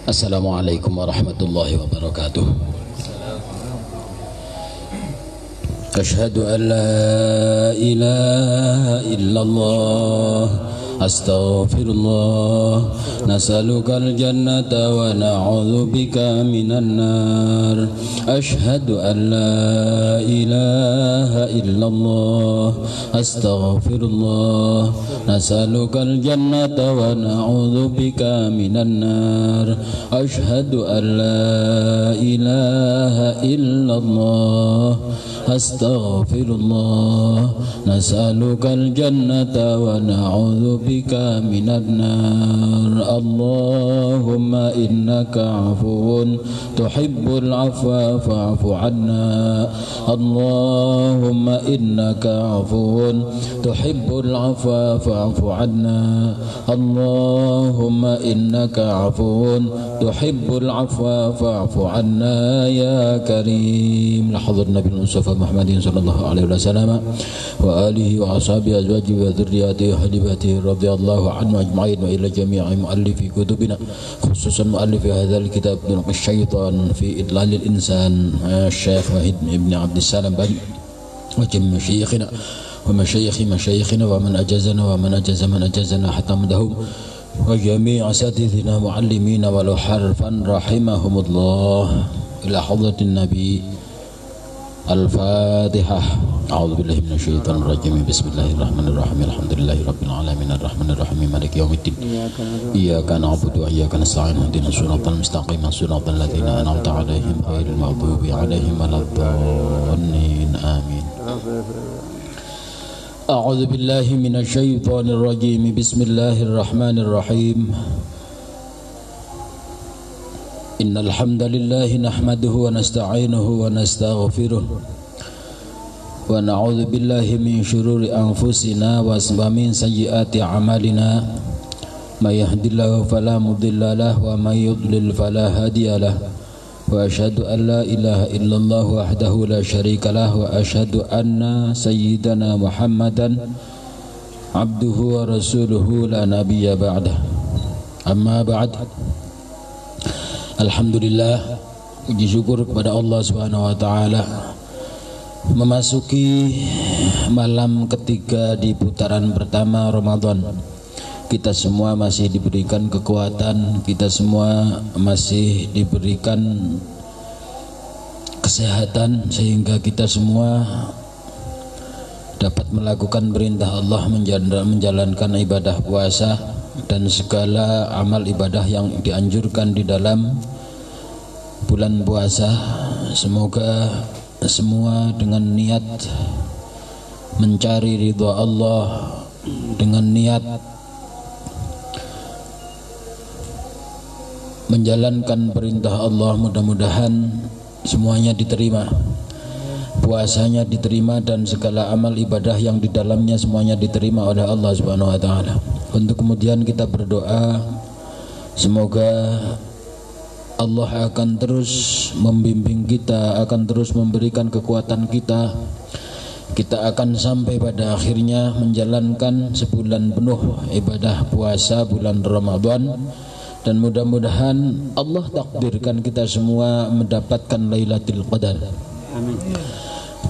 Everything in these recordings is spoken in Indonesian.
Assalamualaikum warahmatullahi wabarakatuh. Asyhadu an la ilaha illallah, astaghfirullah, nas'alukal jannata wa na'udzubika minan nar. Asyhadu an la ilaha illallah, astaghfirullah, nas'alukal jannata wa na'udzubika minan nar. Asyhadu an la ilaha illallah, astaghfirullah, nas'alukal jannata wa na'udzubika minan nar. Allahumma innaka afuwun tuhibbul afwa fa'fu anna. Allahumma innaka afuwun tuhibbul afwa fa'fu anna. Allahumma innaka afuwun tuhibbul afwa fa'fu anna ya karim. Lahadhur Nabi Mustafa Muhammadin sallallahu alaihi wasallam wa alihi wa ashabihi azwajihi wa dhurriyyatihi hadibatihi radhiyallahu anhu ajma'in wa ila jami'i muallifi kutubina khususan muallifi hadzal kitab min syaitan fi idlalil insan Syekh Wahid ibn Abdussalam Bani wa jami' masyayikhina wa masyayikhi masyayikhina wa man ajazana wa man ajaza man ajazana hatta madahum wa jami' asatidhina muallimina walau harfan rahimahumullah ila hadratin nabi. Al-Fatihah. A'udzu billahi minasyaitonir rajim. Bismillahirrahmanirrahim. Alhamdulillahirabbil alamin arrahmanir rahim maliki yaumiddin. Iyyaka na'budu wa iyyaka nasta'in. Ihdinas siratal mustaqim, siratal ladzina an'amta 'alaihim ghairil maghdubi 'alaihim waladdallin. Amin. A'udzu billahi minasyaitonir rajim. Bismillahirrahmanirrahim. Innal hamdalillah nahmaduhu wa nasta'inuhu wa nastaghfiruh wa na'udzu billahi min shururi anfusina wa min sayyiati a'malina may yahdihillahu fala mudilla lahu wa may yudlil fala hadiya lahu wa asyhadu an la ilaha illallah wahdahu la syarika lahu wa asyhadu anna sayyidana Muhammadan abduhu wa rasuluhu la nabiyya ba'dah. Amma ba'd. Alhamdulillah, puji syukur kepada Allah Subhanahu wa taala. Memasuki malam ketiga di putaran pertama Ramadan. Kita semua masih diberikan kekuatan, kita semua masih diberikan kesehatan sehingga kita semua dapat melakukan perintah Allah menjalankan ibadah puasa dan segala amal ibadah yang dianjurkan di dalam bulan puasa. Semoga semua dengan niat mencari ridha Allah, dengan niat menjalankan perintah Allah, mudah-mudahan semuanya diterima, puasanya diterima dan segala amal ibadah yang di dalamnya semuanya diterima oleh Allah Subhanahu wa taala. Untuk kemudian kita berdoa semoga Allah akan terus membimbing kita, akan terus memberikan kekuatan kita. Kita akan sampai pada akhirnya menjalankan sebulan penuh ibadah puasa bulan Ramadan. Dan mudah-mudahan Allah takdirkan kita semua mendapatkan Lailatul Qadar. Amin.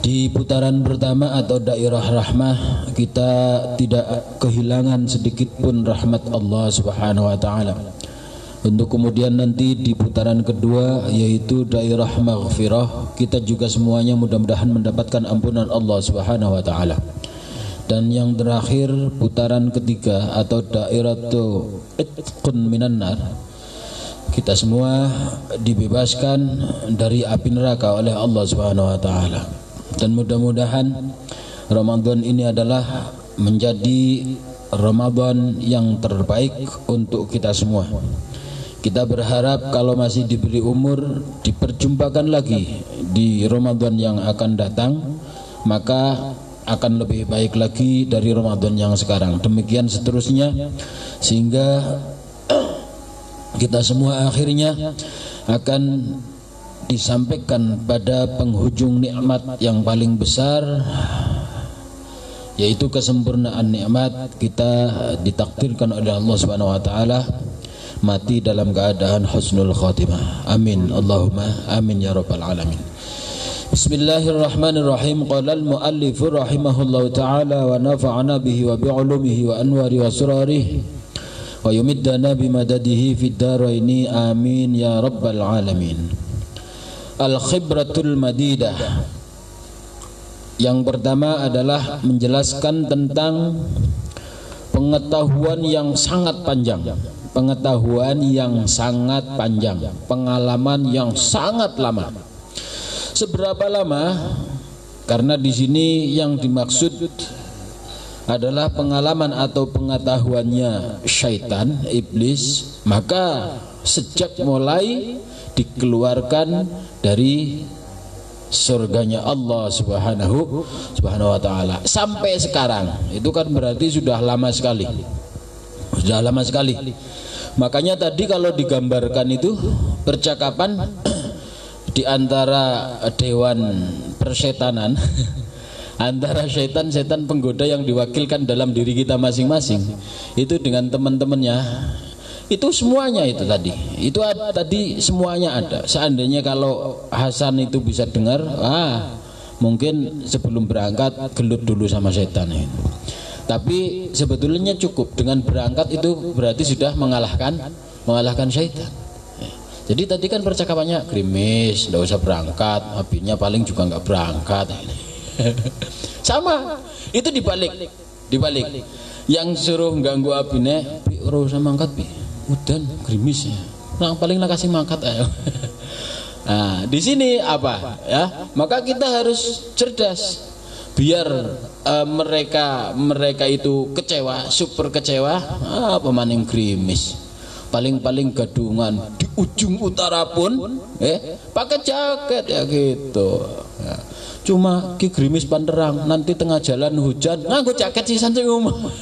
Di putaran pertama atau daerah rahmah kita tidak kehilangan sedikit pun rahmat Allah Subhanahu wa taala. Untuk kemudian nanti di putaran kedua yaitu daerah maghfirah, kita juga semuanya mudah-mudahan mendapatkan ampunan Allah Subhanahu wa taala. Dan yang terakhir putaran ketiga atau daeratu itqun minan nar, kita semua dibebaskan dari api neraka oleh Allah Subhanahu wa taala. Dan mudah-mudahan Ramadan ini adalah menjadi Ramadan yang terbaik untuk kita semua. Kita berharap kalau masih diberi umur diperjumpakan lagi di Ramadan yang akan datang, maka akan lebih baik lagi dari Ramadan yang sekarang. Demikian seterusnya sehingga kita semua akhirnya akan disampaikan pada penghujung nikmat yang paling besar, yaitu kesempurnaan nikmat. Kita ditakdirkan oleh Allah Subhanahu wa taala mati dalam keadaan husnul khatimah. Amin Allahumma amin ya rabbal alamin. Bismillahirrahmanirrahim. Qala al-muallif rahimahullahu ta'ala wa nafa'ana bihi wa bi'ulumihi wa anwari wa surarihi wa yumiddana bimadadihi fid daraini amin ya rabbal alamin. Al-khibratul madidah. Yang pertama adalah menjelaskan tentang pengetahuan yang sangat panjang, pengetahuan yang sangat panjang, pengalaman yang sangat lama. Seberapa lama? Karena di sini yang dimaksud adalah pengalaman atau pengetahuannya syaitan, iblis. Maka sejak mulai dikeluarkan dari surganya Allah subhanahu wa ta'ala sampai sekarang, itu kan berarti sudah lama sekali. Sudah lama sekali. Makanya tadi kalau digambarkan itu percakapan di antara dewan persetanan antara setan penggoda yang diwakilkan dalam diri kita masing-masing itu dengan teman-temannya, itu semuanya itu tadi. Itu tadi semuanya ada. Seandainya kalau Hasan itu bisa dengar, mungkin sebelum berangkat gelut dulu sama setan itu. Tapi sebetulnya cukup dengan berangkat itu berarti sudah mengalahkan syaitan. Jadi tadi kan percakapannya gerimis, nggak usah berangkat, apinya paling juga nggak berangkat. Sama, itu dibalik. Yang suruh ganggu apinya, ora usah mangkat pi, udan gerimis ya. Nah paling lah kasih mangkat ayo. Nah di sini apa ya? Maka kita harus cerdas biar mereka itu kecewa, super kecewa. Pemaning gerimis. Paling gadungan di ujung utara pun pakai jaket ya gitu ya. Cuma ki gerimis panterang nanti tengah jalan hujan nganggo jaket sisan sing umum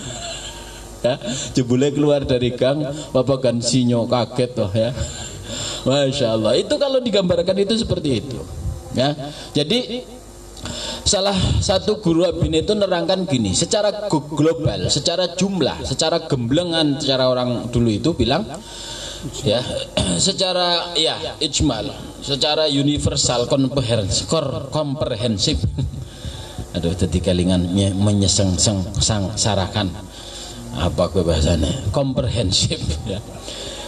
ya, jebule keluar dari gang bapak gansinyo kaget toh ya. Masya Allah, itu kalau digambarkan itu seperti itu ya. Jadi salah satu guru abin itu nerangkan gini, secara global, secara jumlah, secara gemblengan, secara orang dulu itu bilang ya, secara ya ijmal, secara universal, komprehensif. Aduh jadi kelingan menyesengsarakan apa bahasanya, komprehensif ya.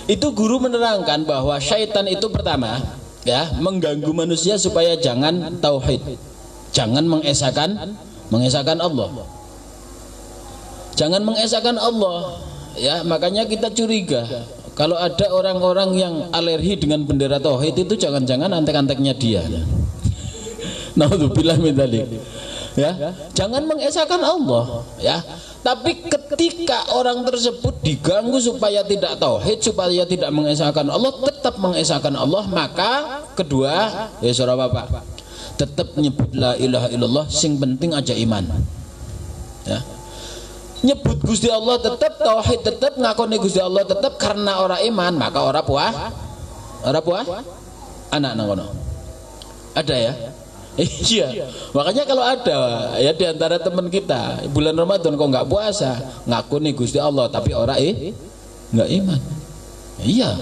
Itu guru menerangkan bahwa syaitan itu pertama ya mengganggu manusia supaya jangan tauhid, jangan mengesahkan Allah, jangan mengesahkan Allah ya. Makanya kita curiga kalau ada orang-orang yang alergi dengan bendera tauhid itu jangan-jangan antek-anteknya dia. Naudzubillah min dzalik. Ya, jangan mengesahkan Allah ya. Tapi ketika orang tersebut diganggu supaya tidak tauhid, supaya tidak mengesahkan Allah, tetap mengesahkan Allah, maka kedua, saudara Bapak, tetap nyebut la ilaha illallah, sing penting aja iman ya. Nyebut Gusti Allah tetap, tauhid tetap, ngakoni Gusti Allah tetap, karena orang iman maka orang puas anak nangkono ada ya. Iya, makanya kalau ada ya di antara teman kita bulan Ramadan kok nggak puasa, ngakuni Gusti Allah tapi orang nggak iman. Iya,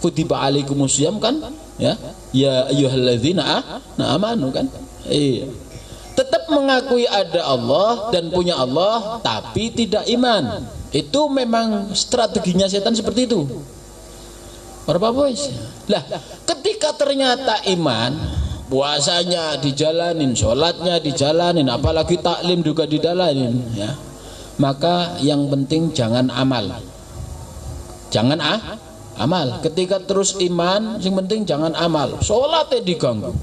kutiba alaikumusiyam kan ya, ya ayyuhalladzina amanu kan. Iya, tetap mengakui ada Allah dan punya Allah tapi tidak iman. Itu memang strateginya setan seperti itu. Berapa boys? Lah, ketika ternyata iman, puasanya dijalanin, sholatnya dijalanin, apalagi taklim juga dijalanin ya, maka yang penting jangan amal, jangan amal. Ketika terus iman, yang penting jangan amal. Sholatnya diganggu,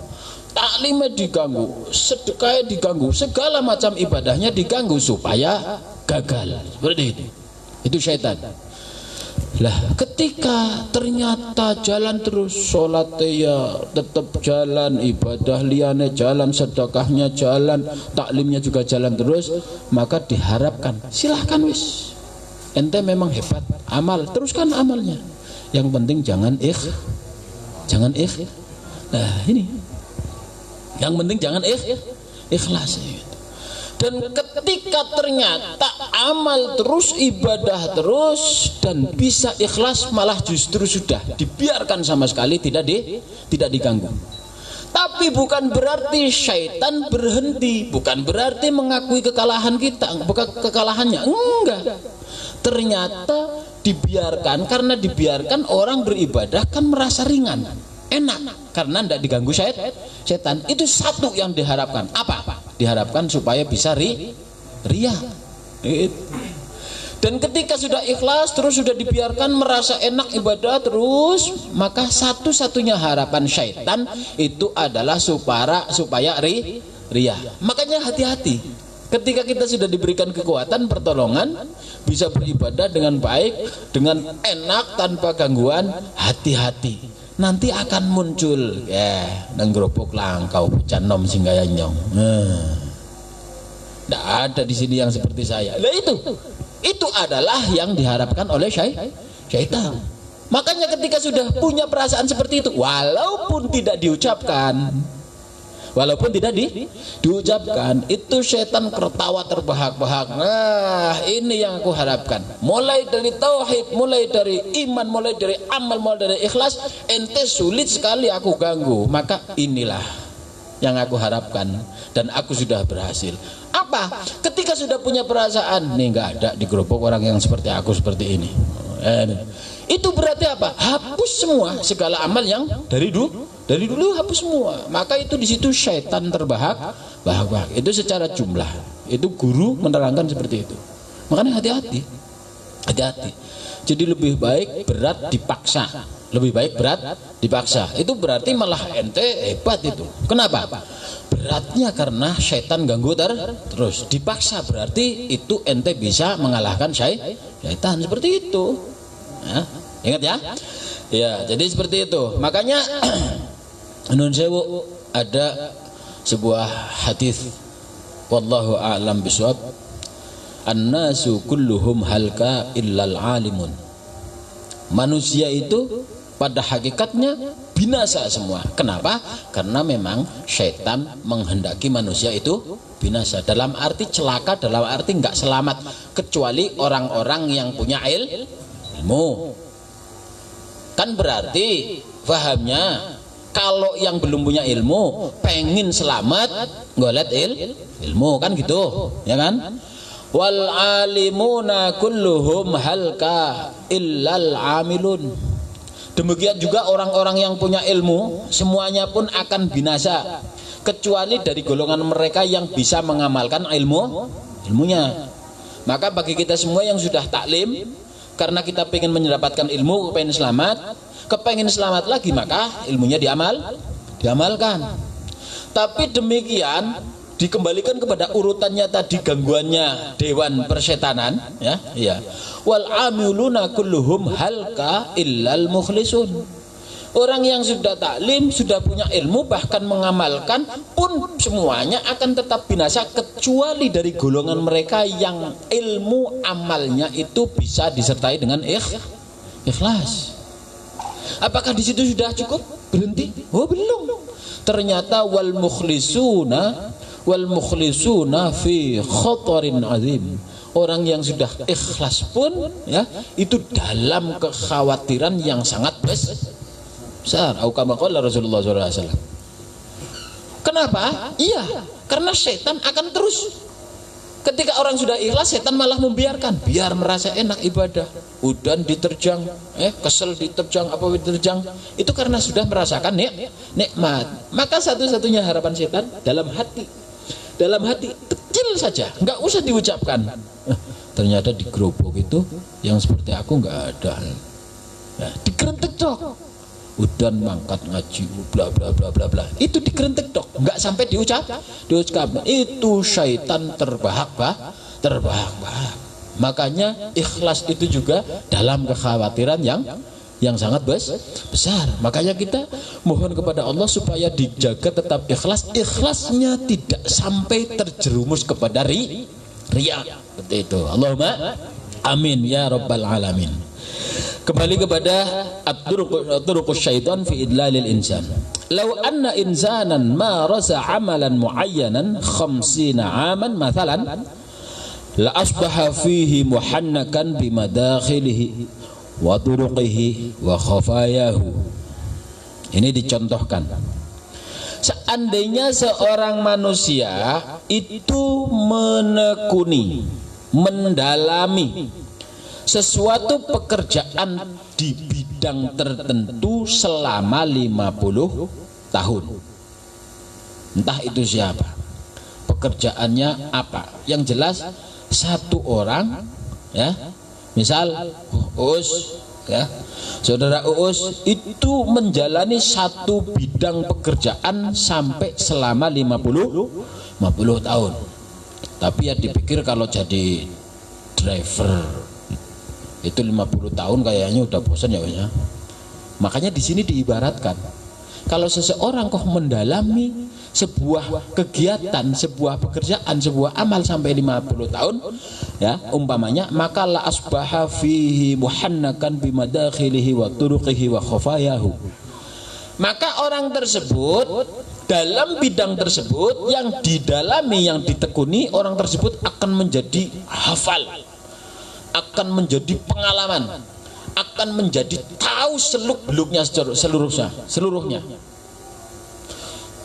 taklimnya diganggu, sedekahnya diganggu, segala macam ibadahnya diganggu supaya gagal. Seperti itu syaitan. Lah ketika ternyata jalan terus, sholatnya ya tetap jalan, ibadah liane jalan, sedekahnya jalan, taklimnya juga jalan terus, maka diharapkan silahkan wis, ente memang hebat, amal, teruskan amalnya, yang penting jangan nah ini yang penting jangan ikhlas. Dan ketika ternyata amal terus, ibadah terus, dan bisa ikhlas, malah justru sudah dibiarkan sama sekali, tidak diganggu. Tapi bukan berarti syaitan berhenti, bukan berarti mengakui kekalahan kita, bukan kekalahannya, enggak. Ternyata dibiarkan, karena dibiarkan orang beribadah kan merasa ringan, enak, karena tidak diganggu setan. Itu satu yang diharapkan. Apa? Diharapkan supaya bisa ria. Dan ketika sudah ikhlas, terus sudah dibiarkan merasa enak ibadah terus, maka satu-satunya harapan syaitan itu adalah supaya ria. Makanya hati-hati. Ketika kita sudah diberikan kekuatan, pertolongan, bisa beribadah dengan baik, dengan enak, tanpa gangguan, hati-hati. Nanti akan muncul, nang gropok langkau, canom singgaya nyong. Tidak ada di sini yang seperti saya. Nah itu adalah yang diharapkan oleh syaitan. Makanya ketika sudah punya perasaan seperti itu, walaupun tidak diucapkan, diucapkan, itu syaitan tertawa terbahak-bahak. Nah, ini yang aku harapkan. Mulai dari tauhid, mulai dari iman, mulai dari amal, mulai dari ikhlas, ente sulit sekali aku ganggu. Maka inilah yang aku harapkan, dan aku sudah berhasil. Apa? Ketika sudah punya perasaan, nih nggak ada di gerobak orang yang seperti aku seperti ini. Itu berarti apa? Hapus semua segala amal yang dari dulu hapus semua. Maka itu di situ syaitan terbahak. Itu secara jumlah. Itu guru menerangkan seperti itu. Makanya hati-hati. Jadi lebih baik berat dipaksa. Itu berarti malah ente hebat itu. Kenapa? Beratnya karena syaitan ganggu terus. Dipaksa berarti itu ente bisa mengalahkan syaitan. Seperti itu. Nah, ingat ya? Ya, jadi seperti itu. Makanya nun sewu, ada sebuah hadis, wallahu a'lam bishawab, an-nasu kulluhum halka illal alimun. Manusia itu pada hakikatnya binasa semua. Kenapa? Karena memang syaitan menghendaki manusia itu binasa. Dalam arti celaka, dalam arti nggak selamat, kecuali orang-orang yang punya ilmu. Kan berarti fahamnya, kalau yang belum punya ilmu pengen selamat, ngolet ilmu, kan gitu, ya kan? Wal alimuna kulluhum halka illal amilun. Demikian juga orang-orang yang punya ilmu semuanya pun akan binasa, kecuali dari golongan mereka yang bisa mengamalkan ilmunya. Maka bagi kita semua yang sudah taklim, karena kita pengen mendapatkan ilmu, kepengen selamat lagi, maka ilmunya diamalkan. Tapi demikian dikembalikan kepada urutannya tadi, gangguannya dewan persetanan, ya. Wal amiluna kulluhum halka illal mukhlisun. Orang yang sudah taklim, sudah punya ilmu, bahkan mengamalkan pun semuanya akan tetap binasa, kecuali dari golongan mereka yang ilmu amalnya itu bisa disertai dengan ikhlas. Apakah di situ sudah cukup? Berhenti? Oh, belum. Ternyata wal mukhlisuna fi khatarin azim. Orang yang sudah ikhlas pun, ya, itu dalam kekhawatiran yang sangat besar. Au kama qala Rasulullah SAW. Kenapa? Iya, karena setan akan terus. Ketika orang sudah ikhlas, setan malah membiarkan, biar merasa enak ibadah. Udan diterjang, kesel diterjang, itu karena sudah merasakan nikmat. Maka satu-satunya harapan setan dalam hati kecil saja, nggak usah diucapkan. Ternyata di gerobok itu yang seperti aku nggak ada. Dikerentek dok, udan mangkat ngaji, bla bla bla bla bla. Itu dikerentek dok, nggak sampai diucapkan. Itu syaitan terbahak-bahak. Makanya ikhlas itu juga dalam kekhawatiran yang sangat besar. Makanya kita mohon kepada Allah supaya dijaga tetap ikhlas. Ikhlasnya tidak sampai terjerumus kepada riya. Seperti itu. Allahumma amin ya rabbal alamin. Kembali kepada at-turuqus syaitan fi idlalil insan. Law anna insanan marasa amalan muayyanan 50 aman mathalan la asbaha fihi muhannakan bimadakhilihi wa turuqihi wa khafayahu. Ini dicontohkan. Seandainya seorang manusia itu menekuni, mendalami sesuatu pekerjaan di bidang tertentu selama 50 tahun. Entah itu siapa, pekerjaannya apa. Yang jelas satu orang, ya, misal Uus, ya, saudara Uus itu menjalani satu bidang pekerjaan sampai selama 50 tahun. Tapi ya dipikir kalau jadi driver itu 50 tahun kayaknya udah bosan ya. Makanya di sini diibaratkan kalau seseorang kok mendalami sebuah kegiatan, sebuah pekerjaan, sebuah amal sampai 50 tahun, ya, umpamanya, maka la asbaha fihi muhannakan bimadakhilihi wa turuqihi wa khafayahu. Maka orang tersebut dalam bidang tersebut yang didalami, yang ditekuni, orang tersebut akan menjadi hafal, akan menjadi pengalaman, akan menjadi tahu seluk-beluknya seluruhnya.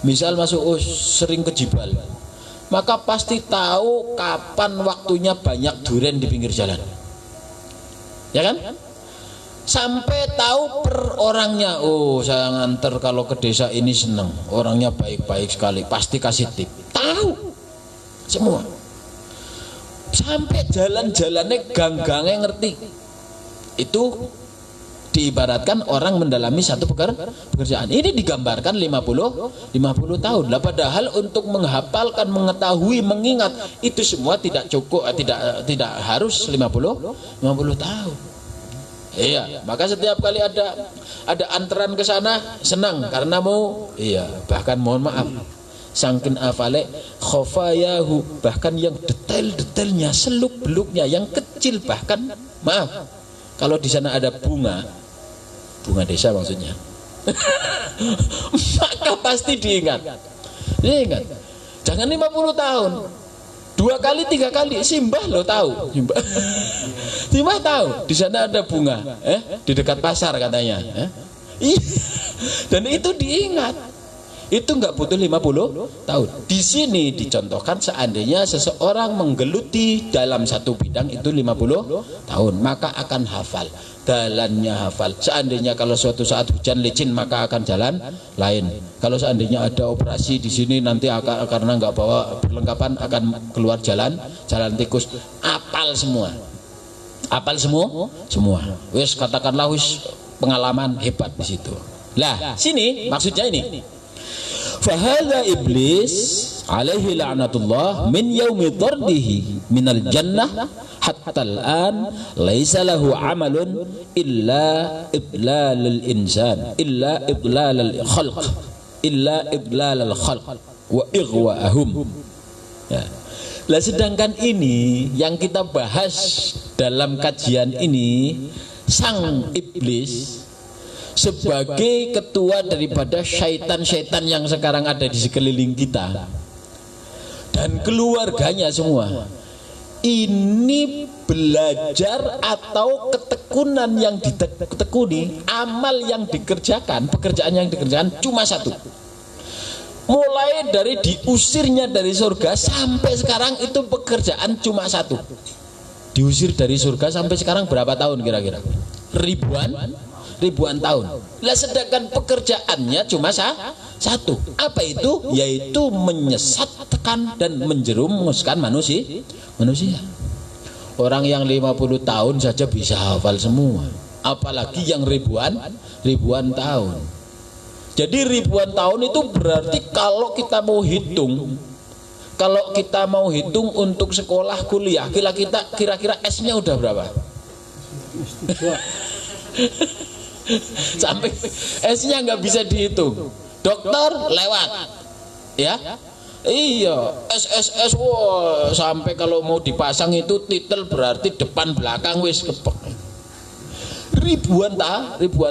Misal masuk sering ke Jibal, maka pasti tahu kapan waktunya banyak durian di pinggir jalan, ya kan? Sampai tahu per orangnya. Oh, saya nganter kalau ke desa ini seneng, orangnya baik-baik sekali, pasti kasih tip. Tahu semua. Sampai jalan-jalannya, gang-gangnya ngerti. Itu diibaratkan orang mendalami satu pekerjaan. Ini digambarkan 50 tahun. Lah padahal untuk menghafalkan, mengetahui, mengingat itu semua tidak cukup, tidak harus 50 tahun. Iya, maka setiap kali ada antaran ke sana senang karena mau, iya, bahkan mohon maaf, sangkin afale khofayahu, bahkan yang detail-detailnya, seluk-beluknya, yang kecil, bahkan maaf, kalau di sana ada bunga desa maksudnya, maka pasti diingat. Jangan 50 tahun, 2 kali 3 kali, Simbah lo tahu, Simbah tahu di sana ada bunga, di dekat pasar katanya, dan itu diingat. Itu nggak butuh 50 tahun. Di sini dicontohkan seandainya seseorang menggeluti dalam satu bidang itu 50 tahun, maka akan hafal, jalannya hafal. Seandainya kalau suatu saat hujan licin, maka akan jalan lain. Kalau seandainya ada operasi di sini nanti akan, karena nggak bawa perlengkapan, akan keluar jalan tikus. Apal semua. Wis katakanlah wis pengalaman hebat di situ. Lah, sini maksudnya ini. Fahadha iblis alaihi la'natullah min yaumi dardihi minal jannah hatta al-an laisa lahu amalun illa idlalul insan illa idlalul khalq wa ighwa'ahum. Ya. Lah sedangkan ini yang kita bahas dalam kajian ini, sang iblis sebagai ketua daripada syaitan-syaitan yang sekarang ada di sekeliling kita dan keluarganya semua, ini belajar atau ketekunan yang ditekuni, amal yang dikerjakan, pekerjaan yang dikerjakan cuma satu. Mulai dari diusirnya dari surga sampai sekarang itu pekerjaan cuma satu. Diusir dari surga sampai sekarang berapa tahun kira-kira? Ribuan tahun. Lah sedangkan pekerjaannya cuma satu. Apa itu? Yaitu menyesatkan dan menjerumuskan manusia. Orang yang 50 tahun saja bisa hafal semua, apalagi yang ribuan tahun. Jadi ribuan tahun itu berarti kalau kita mau hitung untuk sekolah kuliah, kira-kira S-nya udah berapa? Sampai S-nya nggak bisa dihitung. Dokter lewat, ya, iya, SSS, wow, sampai kalau mau dipasang itu titel berarti depan belakang wis kepek. ribuan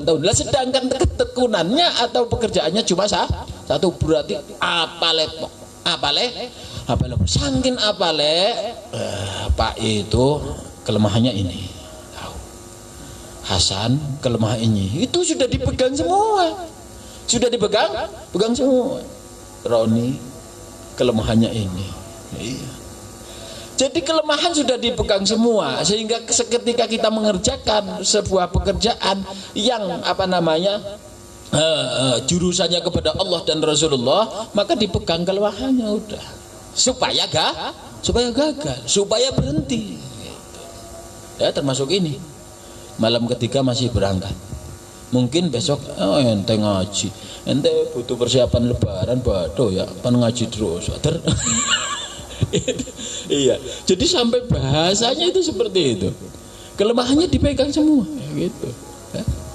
tahun. Lah sedangkan ketekunannya atau pekerjaannya cuma satu, berarti apale saking apale Pak itu kelemahannya ini. Hasan kelemahan ini itu sudah dipegang semua. Sudah pegang semua. Roni kelemahannya ini. Iya. Jadi kelemahan sudah dipegang semua, sehingga seketika kita mengerjakan sebuah pekerjaan yang jurusannya kepada Allah dan Rasulullah, maka dipegang kelemahannya udah. Supaya gagal, supaya berhenti. Ya, termasuk ini. Malam ketiga masih berangkat. Mungkin besok ente ngaji, ente butuh persiapan lebaran, bado ya, pan ngaji terus. Iya, jadi sampai bahasanya itu seperti itu. Kelemahannya dipegang semua, gitu.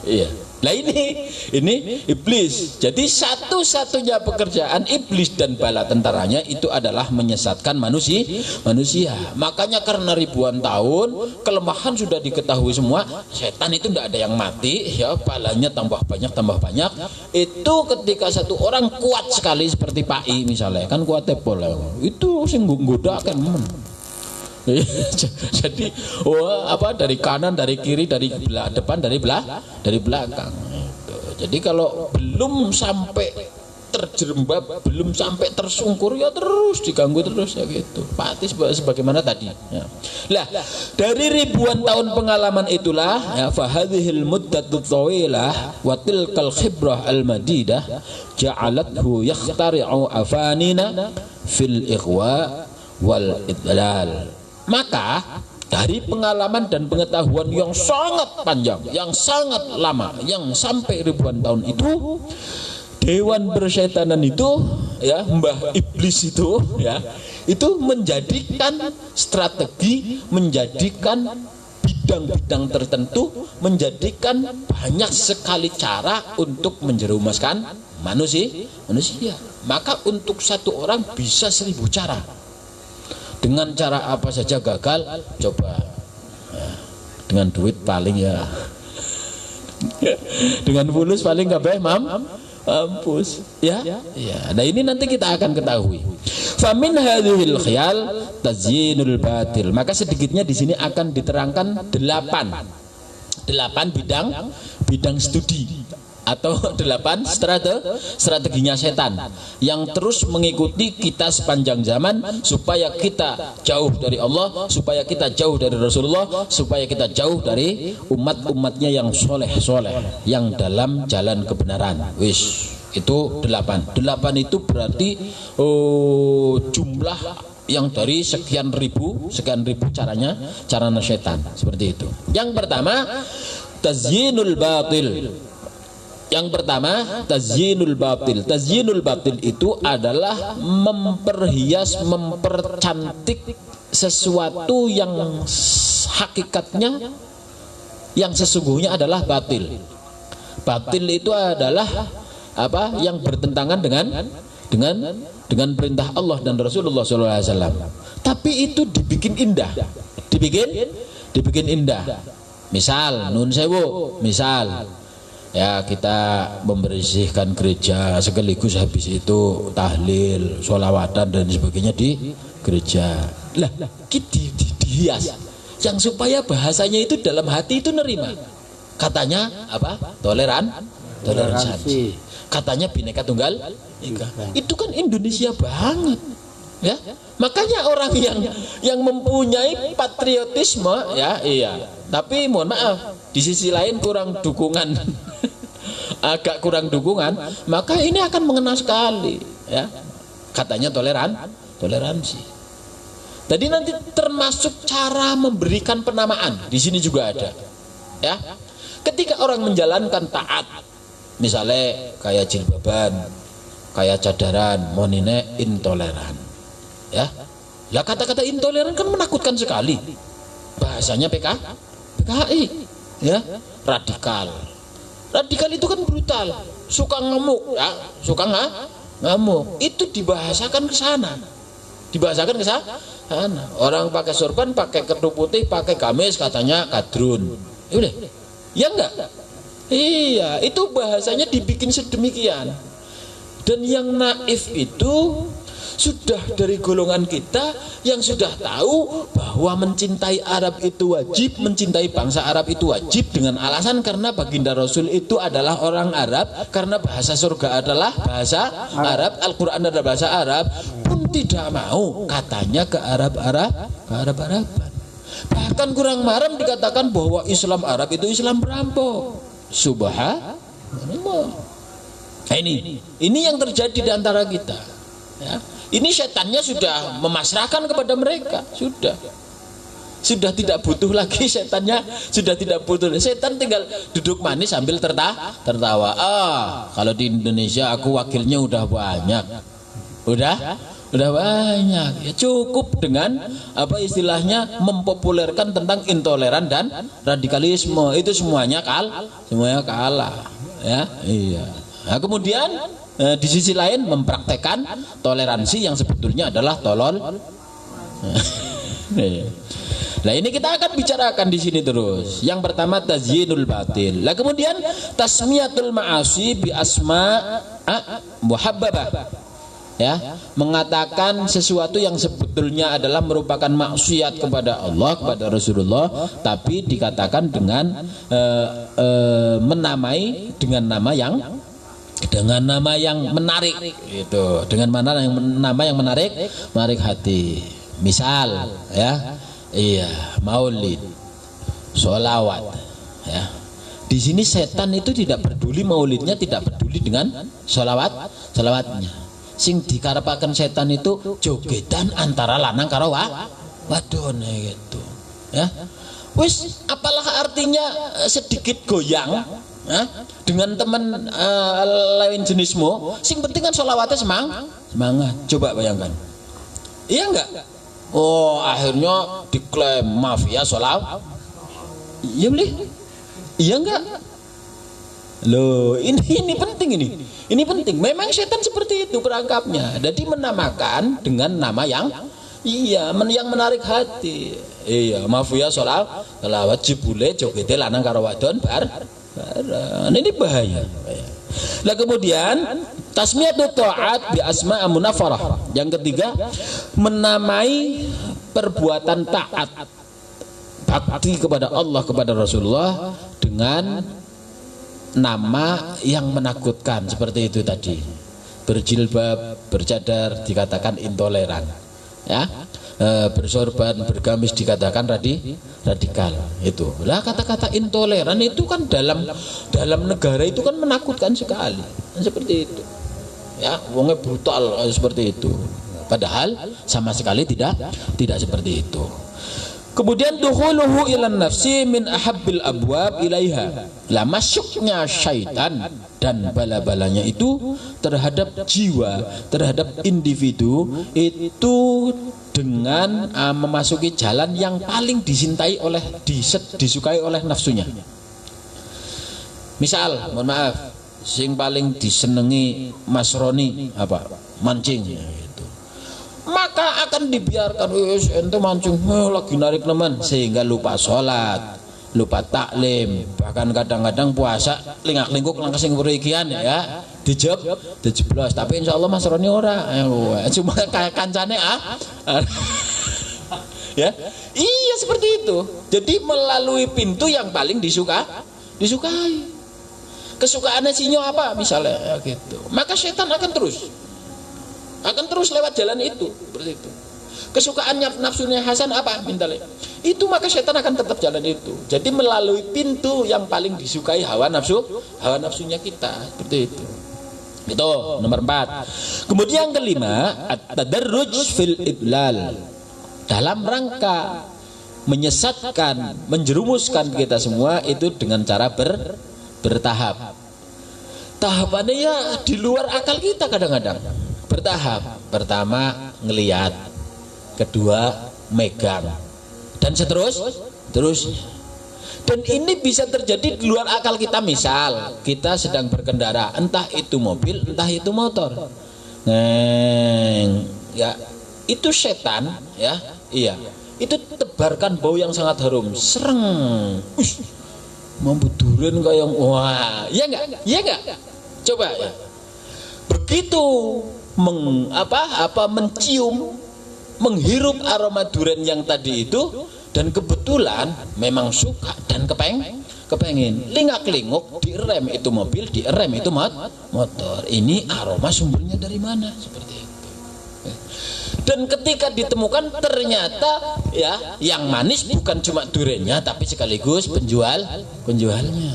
Iya. Nah ini iblis. Jadi satu-satunya pekerjaan iblis dan bala tentaranya itu adalah menyesatkan manusia. Makanya karena ribuan tahun kelemahan sudah diketahui semua, setan itu tidak ada yang mati, ya balanya tambah banyak. Itu ketika satu orang kuat sekali seperti Pak I misalnya, kan kuat tepol, itu sing nggoda akan jadi dari kanan, dari kiri, dari depan, dari belakang. Jadi kalau belum sampai terjerembab, belum sampai tersungkur, ya terus diganggu terus ya gitu. Pati sebagaimana tadi. Ya. Lah dari ribuan tahun pengalaman itulah, ya, fahadhil muddatut tawilah wa tilkal khibrah al madidah ja'alathu yakhtari'u afanina fil ighwa wal idlal. Maka dari pengalaman dan pengetahuan yang sangat panjang, yang sangat lama, yang sampai ribuan tahun itu, dewan persyetanan itu, ya, Mbah Iblis itu, ya, itu menjadikan strategi, menjadikan bidang-bidang tertentu, menjadikan banyak sekali cara untuk menjerumuskan manusia. Maka untuk satu orang bisa 1000 cara. Dengan cara apa saja gagal, coba dengan duit paling ya dengan fulus paling kabeh mampus ya. Nah ini nanti kita akan ketahui. Famin hadhil khiyal tazyinul batil. Maka sedikitnya di sini akan diterangkan 8 bidang studi atau 8 strateginya setan yang terus mengikuti kita sepanjang zaman supaya kita jauh dari Allah, supaya kita jauh dari Rasulullah, supaya kita jauh dari umat-umatnya yang soleh yang dalam jalan kebenaran. Itu 8 itu berarti jumlah yang dari sekian ribu cara setan seperti itu. Yang pertama tazyinul batil. Tazyinul batil itu adalah memperhias, mempercantik sesuatu yang hakikatnya, yang sesungguhnya adalah batil. Batil itu adalah apa? Yang bertentangan dengan perintah Allah dan Rasulullah SAW. Tapi itu dibikin indah, dibikin indah. Misal nun sewu, ya kita membersihkan gereja sekaligus habis itu tahlil, sholawatan dan sebagainya di gereja. Lah dihias yang supaya bahasanya itu dalam hati itu nerima. Katanya apa? Toleransi. Katanya Bhinneka Tunggal Ika. Itu kan Indonesia banget. Ya, makanya orang yang mempunyai patriotisme, ya iya. Tapi mohon maaf, di sisi lain kurang dukungan. Agak kurang dukungan, maka ini akan mengena sekali, ya. Katanya toleransi. Jadi nanti termasuk cara memberikan penamaan di sini juga ada, ya. Ketika orang menjalankan taat, misalnya kayak jilbaban, kayak cadaran, monine intoleran, ya. Lah kata-kata intoleran kan menakutkan sekali. Bahasanya PKI, ya, radikal. Radikal itu kan brutal, suka ngamuk, ya, ngamuk. Itu dibahasakan ke sana. Orang pakai sorban, pakai kerudung putih, pakai gamis, katanya kadrun. Ya udah. Ya enggak? Iya, itu bahasanya dibikin sedemikian. Dan yang naif itu sudah dari golongan kita yang sudah tahu bahwa mencintai Arab itu wajib, mencintai bangsa Arab itu wajib dengan alasan karena baginda Rasul itu adalah orang Arab, karena bahasa surga adalah bahasa Arab, Al-Quran adalah bahasa Arab, pun tidak mau katanya ke Arab-Araban. Bahkan kurang marah dikatakan bahwa Islam Arab itu Islam perampok. Subhanallah. Nah, ini yang terjadi di antara kita. Ya. Ini setannya sudah memasrahkan kepada mereka, sudah tidak butuh lagi setannya, sudah tidak butuh. Setan tinggal duduk manis sambil tertawa. Kalau di Indonesia aku wakilnya udah banyak, udah banyak. Ya, cukup dengan apa istilahnya mempopulerkan tentang intoleran dan radikalisme, itu semuanya kalah. Ya, iya. Nah, kemudian di sisi lain mempraktekkan toleransi yang sebetulnya adalah tolol. Nah, ini kita akan bicarakan di sini terus. Yang pertama tazyinul batil. Lah kemudian tasmiyatul ma'asi bi asma muhabbabah. Ya, mengatakan sesuatu yang sebetulnya adalah merupakan maksiat kepada Allah, kepada Rasulullah, tapi dikatakan dengan menamai dengan nama yang menarik, itu dengan nama yang menarik hati. Misal, ya, iya, maulid, sholawat, ya. Di sini setan itu tidak peduli maulidnya, tidak peduli dengan sholawatnya. Sing dikarepaken setan itu jogetan antara lanang karo wadon gitu, ya. Wis apalah artinya sedikit goyang, dengan teman lain jenismu, sing penting kan sholawatnya semangat. Coba bayangkan, iya enggak? Oh, akhirnya diklaim mafia sholawat. Iya boleh, iya enggak? Loh, ini penting ini penting. Memang setan seperti itu perangkapnya. Jadi menamakan dengan nama yang menarik hati. Iya, mafia sholawat jebule jogete lanang karo wadon ini bahaya. Nah, kemudian tasmiyatut ta'at bi asma' munafarah. Yang ketiga, menamai perbuatan taat bakti kepada Allah, kepada Rasulullah dengan nama yang menakutkan seperti itu tadi. Berjilbab, bercadar dikatakan intoleran, ya. Bersorban, bergamis dikatakan radikal. Itu lah, kata-kata intoleran itu kan dalam negara itu kan menakutkan sekali, seperti itu, ya. Wongnya brutal seperti itu, padahal sama sekali tidak seperti itu. Kemudian dukhuluhu ilan nafsi min ahabbil abwab ilaiha. Lah, masuknya syaitan dan bala-balanya itu terhadap jiwa, terhadap individu itu dengan memasuki jalan yang paling disukai oleh nafsunya. Misal, mohon maaf, sing paling disenengi Mas Roni apa? Mancing, gitu. Maka akan dibiarkan, wis ente mancing lagi narik teman, sehingga lupa sholat, lupa taklim, bahkan kadang-kadang puasa lingak-lingkuk nang sing mrikian, ya. Dijeblos, tapi insya Allah Mas Roni ora, cuma kayak kancane ya. Iya, seperti itu. Jadi melalui pintu yang paling disukai. Kesukaannya sinyo apa misalnya, gitu. Maka setan akan terus lewat jalan itu, seperti itu. Kesukaannya nafsunya Hasan apa mintale, itu maka setan akan tetap jalan itu. Jadi melalui pintu yang paling disukai hawa nafsunya kita, seperti itu. Itu nomor 4. Kemudian yang kelima, at-tadarruj fil idlal. Dalam rangka menyesatkan, menjerumuskan kita semua itu dengan cara bertahap. Tahapannya ya di luar akal kita kadang-kadang. Bertahap. Pertama ngelihat, kedua megang, dan seterusnya. Dan ini bisa terjadi di luar akal kita. Misal kita sedang berkendara, entah itu mobil, entah itu motor, ya, itu setan, ya, iya, itu tebarkan bau yang sangat harum, sereng, Mambu duren kaya wah, iya enggak? Iya enggak? Coba ya. Begitu mencium, menghirup aroma duren yang tadi itu, dan kebetulan memang suka dan kepengin lingak-linguk, direm itu mobil, direm itu motor. Ini aroma sumbernya dari mana? Seperti itu. Dan ketika ditemukan ternyata ya yang manis bukan cuma durennya tapi sekaligus penjualnya.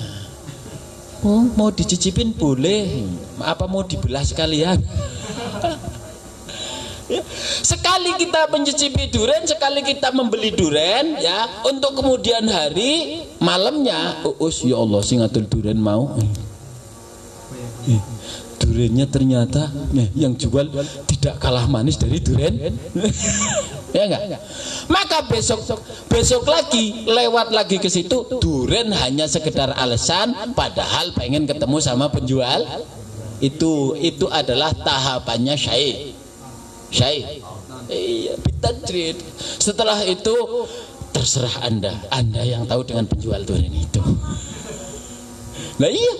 Oh, mau dicicipin boleh, apa mau dibelah sekalian? Ya. Sekali kita mencicipi duren, sekali kita membeli duren ya, untuk kemudian hari malamnya ya Allah sing ngatur duren mau durennya ternyata yang jual tidak kalah manis dari duren. Ya enggak? Maka besok lagi lewat lagi ke situ, duren hanya sekedar alasan padahal pengen ketemu sama penjual. Itu adalah tahapannya syai. Iya, bitadrid. Setelah itu terserah Anda yang tahu dengan penjual duren itu. Nah iya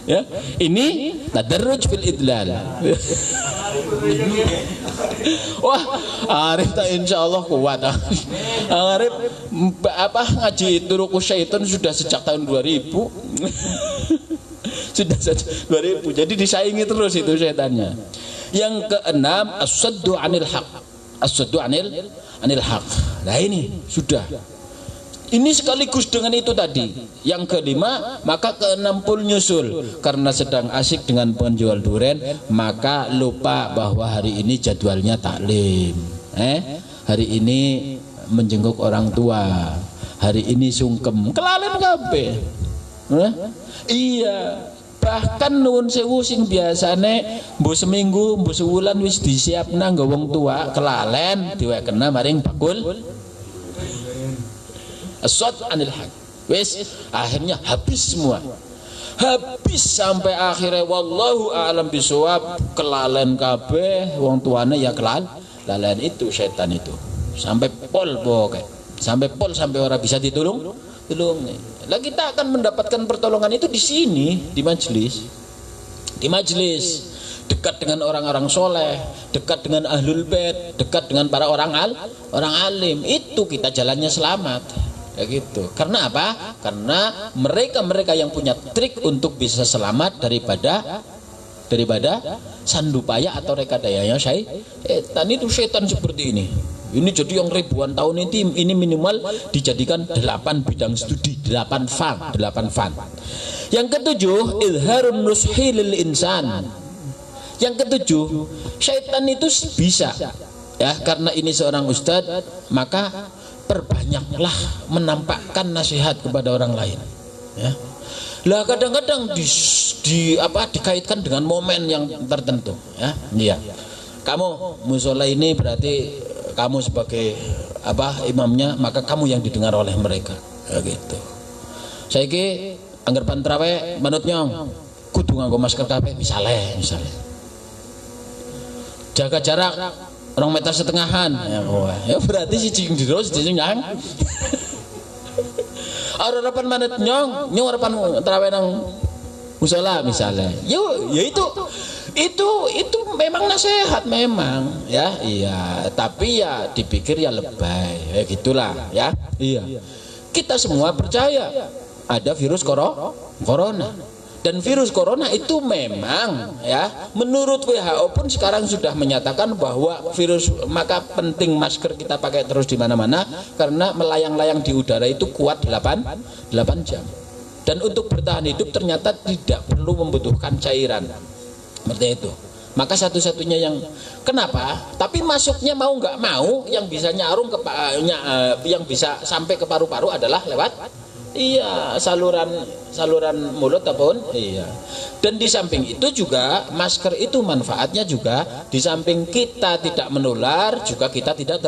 ya, ini tadarruj fil idlal. Wah, Arif tak insyaallah kuat. Arif ngaji turuqus syaitan sudah sejak tahun 2000. Sudah sejak 2000. Jadi disaingi terus itu syaitannya. Yang keenam, as-saddu 'anil haq. As-saddu 'anil haq. Nah ini sudah. Ini sekaligus dengan itu tadi. Yang kelima, maka keenam pun nyusul. Karena sedang asik dengan penjual duren, maka lupa bahwa hari ini jadwalnya taklim. Hari ini menjenguk orang tua. Hari ini sungkem. Kelalen kabeh. Iya. Bahkan nuwun sewu sing biasane mbuh seminggu, mbuh sewulan wis disiapna nggo wong tua, kelalen diwekena maring bakul as-sad anil haq. Wis akhirnya habis semua. Habis sampai akhirnya wallahu a'lam bisawab, kelalen kabeh wong tuane ya kelalen itu setan itu. Sampai pol pokoke. Sampai orang bisa ditolong. Lah kita akan mendapatkan pertolongan itu di sini, di majelis. Di majelis dekat dengan orang-orang soleh, dekat dengan ahlul bait, dekat dengan para orang alim, itu kita jalannya selamat. Ya gitu. Karena apa? Karena mereka yang punya trik untuk bisa selamat daripada sandupaya atau rekadayanya setan itu setan seperti ini. Ini jadi yang ribuan tahun ini minimal dijadikan 8 bidang studi, 8 fan. Yang ketujuh, izharun nushi lil insan. Yang ketujuh, syaitan itu bisa ya, karena ini seorang ustadz, maka perbanyaklah menampakkan nasihat kepada orang lain ya. Lah kadang-kadang dikaitkan dengan momen yang tertentu ya. Iya. Kamu musola ini berarti kamu sebagai imamnya, maka kamu yang didengar oleh mereka ya gitu. Saiki anggapan traweh manut nyong kudu nganggo masker kabeh misalnya. Jaga jarak 2,5 meter ya berarti si cing terus nyang. Harapan manut nyong harapan traweh nang musola misalnya. Ya itu memang nasihat memang ya, iya, tapi ya dipikir ya lebay ya gitulah ya. Iya, kita semua percaya ada virus corona, dan virus corona itu memang ya menurut WHO pun sekarang sudah menyatakan bahwa maka penting masker kita pakai terus di mana-mana karena melayang-layang di udara itu kuat 8 jam, dan untuk bertahan hidup ternyata tidak perlu membutuhkan cairan. Seperti itu. Maka satu-satunya yang kenapa? Tapi masuknya mau nggak mau yang bisa nyarung yang bisa sampai ke paru-paru adalah lewat saluran mulut ataupun Dan di samping itu juga masker itu manfaatnya juga di samping kita tidak menular, juga kita tidak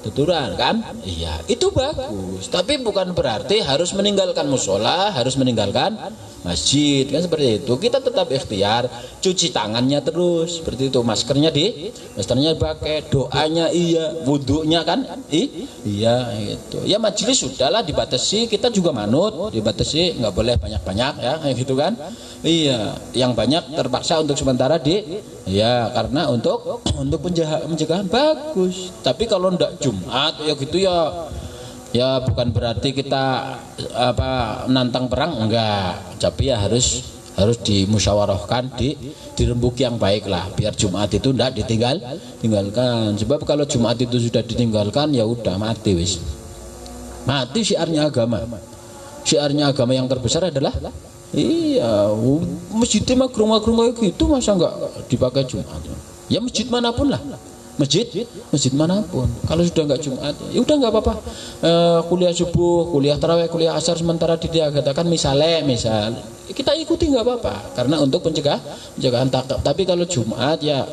tuturan kan? Iya, itu bagus. Tapi bukan berarti harus meninggalkan musola, harus meninggalkan masjid kan seperti itu. Kita tetap ikhtiar, cuci tangannya terus seperti itu, maskernya pakai, doanya iya, wudhunya kan iya itu. Ya majelis sudahlah dibatasi, kita juga manut dibatasi, nggak boleh banyak-banyak ya gitu kan. Iya, yang banyak terpaksa untuk sementara ya karena untuk pencegahan bagus. Tapi kalau ndak Jumat ya gitu ya bukan berarti kita nantang perang, enggak, tapi ya harus dimusyawarahkan, dirembuki yang baik lah, biar Jumat itu ndak tinggalkan. Sebab kalau Jumat itu sudah ditinggalkan ya udah mati wis. Mati syiarnya agama yang terbesar adalah iya, masjidnya magrung kayak gitu, masa enggak dipakai Jumat? Ya masjid manapun lah. Masjid manapun. Kalau sudah enggak Jumat, ya udah enggak apa-apa. Kuliah subuh, kuliah tarawih, kuliah asar sementara diadakan misal kita ikuti enggak apa-apa, karena untuk pencegahan. Tapi kalau Jumat ya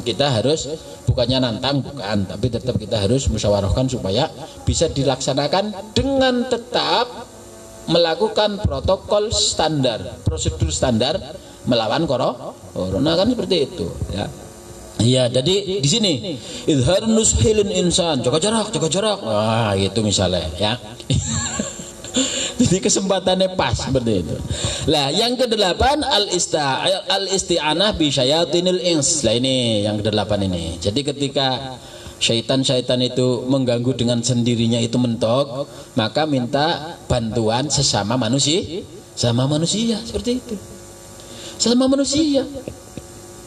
kita harus bukannya nantang, bukan, tapi tetap kita harus musyawarahkan supaya bisa dilaksanakan dengan tetap melakukan protokol standar, prosedur standar melawan corona kan seperti itu ya. Iya, jadi di sini izhar nushilin insan, jaga jarak. Wah, gitu misalnya ya. Jadi kesempatannya pas seperti itu. Lah, yang ke-8 al-isti'anah bi syayatinil ins. Lah ini yang ke-8 ini. Jadi ketika syaitan itu mengganggu dengan sendirinya itu mentok, maka minta bantuan sesama manusia seperti itu. Sesama manusia.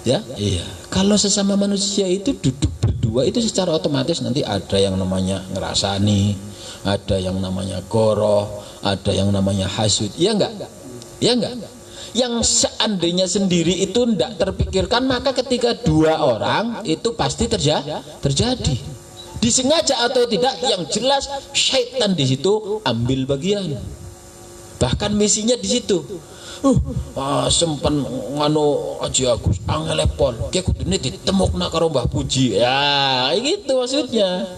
Ya, iya. Kalau sesama manusia itu duduk berdua itu secara otomatis nanti ada yang namanya ngerasani, ada yang namanya goroh, ada yang namanya hasud. Ya enggak? Yang seandainya sendiri itu tidak terpikirkan, maka ketika dua orang itu pasti terjadi. Disengaja atau tidak, yang jelas syaitan di situ ambil bagian. Bahkan misinya di situ. Sempen nganu Haji Agus angelepol, kayak kudune ditemukna karo Mbah Puji. Ya, gitu maksudnya.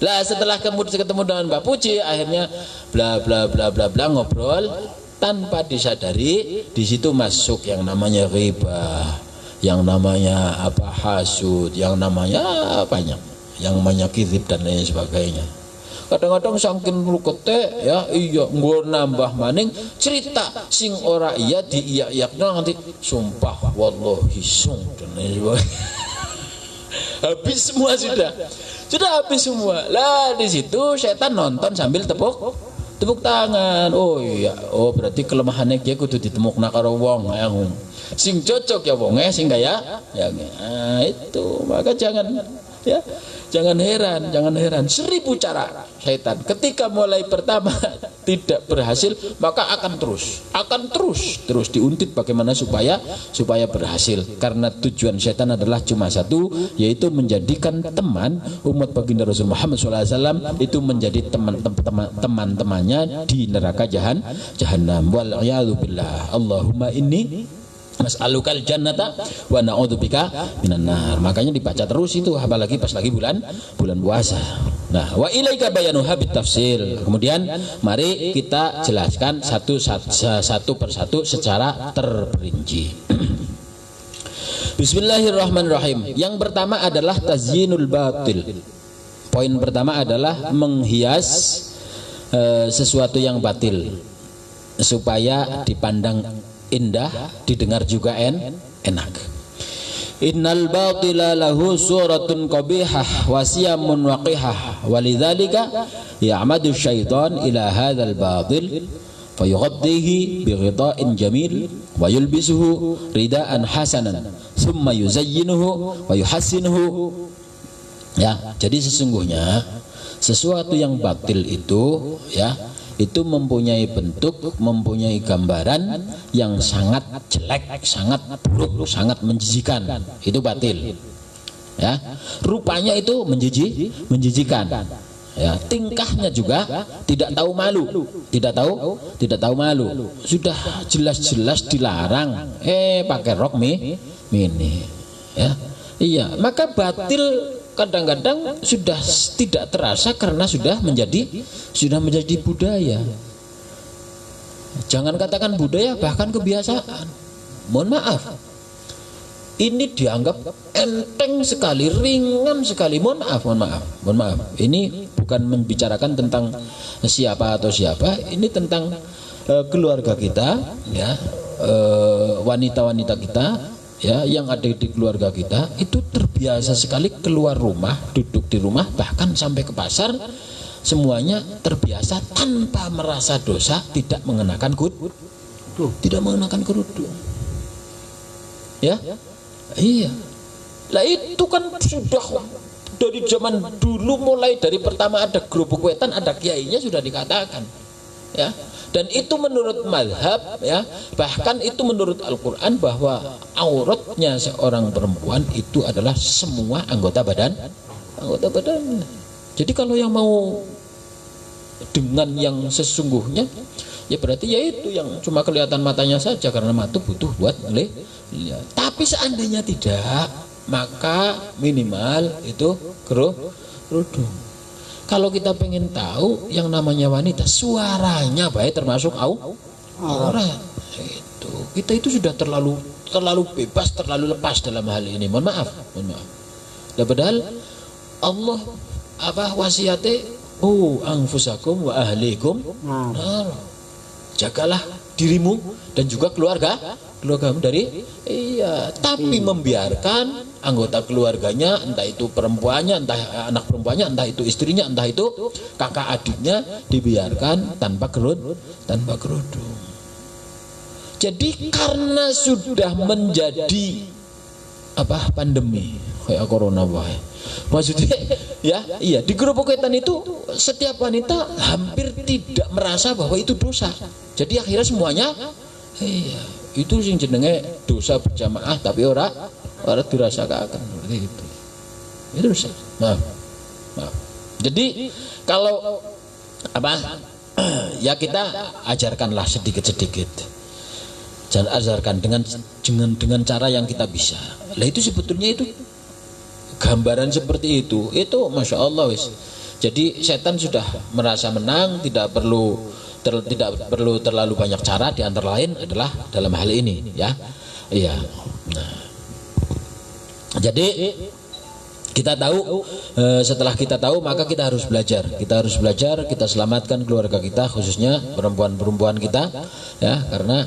Lah setelah kemudian ketemu dengan Mbah Puji, akhirnya bla bla bla bla bla ngobrol. Tanpa disadari di situ masuk yang namanya ghibah, yang namanya hasud, yang namanya banyak, yang namanya kizib dan lain sebagainya. Kadang-kadang saking lukete ya iya nggo nambah maning cerita sing ora iya diiyak-iyakna nanti sumpah wallahi sung dan lain sebagainya. Habis semua sudah habis semua. Lah di situ setan nonton sambil tepuk tangan. Oh iya, berarti kelemahannya dia kudu ditemukna karo wong yang sing cocok ya wonge sing kaya ya. Nah, itu maka jangan heran 1000 cara syaitan ketika mulai pertama tidak berhasil, maka akan terus diuntit bagaimana supaya berhasil, karena tujuan syaitan adalah cuma satu, yaitu menjadikan teman umat baginda Rasul Muhammad SAW itu menjadi teman-temannya di neraka jahanam. Wal a'yadu billah. Allahumma inni mas'alukal jannata wa na'udzubika minan nar. Makanya dibaca terus itu, apalagi pas lagi bulan puasa. Nah, wa ilaika bayanuha bitafsil. Kemudian mari kita jelaskan satu persatu secara terperinci. Bismillahirrahmanirrahim. Yang pertama adalah tazyinul batil. Poin pertama adalah menghias sesuatu yang batil supaya dipandang indah, didengar juga enak. Innal batila lahu suratun qabihah wa siyamun waqihah walidzalika ya'madu syaitan ila hadzal batil fayughaddihi bighida'in jamil wa yulbisuhu ridaan hasanan thumma yuzayyinuhu wa yuhassinuhu. Ya, jadi sesungguhnya sesuatu yang batil itu ya, itu mempunyai bentuk, mempunyai gambaran yang sangat jelek, sangat buruk, sangat menjijikan. Itu batil. Ya, rupanya itu menjijikan. Ya, tingkahnya juga tidak tahu malu, tidak tahu malu. Sudah jelas-jelas dilarang, pakai rok mini. Ya, iya. Maka batil kadang-kadang sudah tidak terasa karena sudah menjadi budaya. Jangan katakan budaya, bahkan kebiasaan. Mohon maaf, ini dianggap enteng sekali, ringan sekali. Mohon maaf. Ini bukan membicarakan tentang siapa atau siapa. Ini tentang keluarga kita, ya, wanita-wanita kita, ya, yang ada di keluarga kita itu terbiasa sekali keluar rumah, duduk di rumah, bahkan sampai ke pasar. Semuanya terbiasa tanpa merasa dosa, tidak mengenakan kerudung. Ya, iya. Lah itu kan sudah dari zaman dulu, mulai dari pertama ada gerobak wetan, ada kiainya sudah dikatakan, ya. Dan itu menurut mazhab, ya, bahkan itu menurut Al-Quran bahwa auratnya seorang perempuan itu adalah semua anggota badan. Jadi kalau yang mau dengan yang sesungguhnya, ya berarti yaitu yang cuma kelihatan matanya saja, karena mata butuh buat lihat. Tapi seandainya tidak, maka minimal itu kerudung. Kalau kita pengen tahu yang namanya wanita, suaranya baik termasuk aurat. Itu kita itu sudah terlalu bebas, terlalu lepas dalam hal ini. Mohon maaf. Padahal Allah wasiate anfusakum wa ahlikum nar. Jagalah dirimu dan juga keluargamu dari tapi membiarkan anggota keluarganya, entah itu perempuannya, entah anak perempuannya, entah itu istrinya, entah itu kakak adiknya, dibiarkan tanpa kerudung. Jadi karena sudah menjadi pandemi kayak corona maksudnya, ya, iya, di gerobak wetan itu setiap wanita hampir tidak merasa bahwa itu dosa. Jadi akhirnya semuanya itu sing jenenge dosa berjamaah, tapi ora dirasakan seperti itu. Itu dosa. Maaf. Jadi kalau ya kita ajarkanlah sedikit-sedikit. Jangan ajarkan dengan cara yang kita bisa. Lah itu sebetulnya itu gambaran seperti itu masya Allah wis. Jadi setan sudah merasa menang, tidak perlu terlalu banyak cara, di antara lain adalah dalam hal ini, ya. Iya. Nah, jadi kita tahu, setelah kita tahu maka kita harus belajar, kita selamatkan keluarga kita, khususnya perempuan-perempuan kita, ya, karena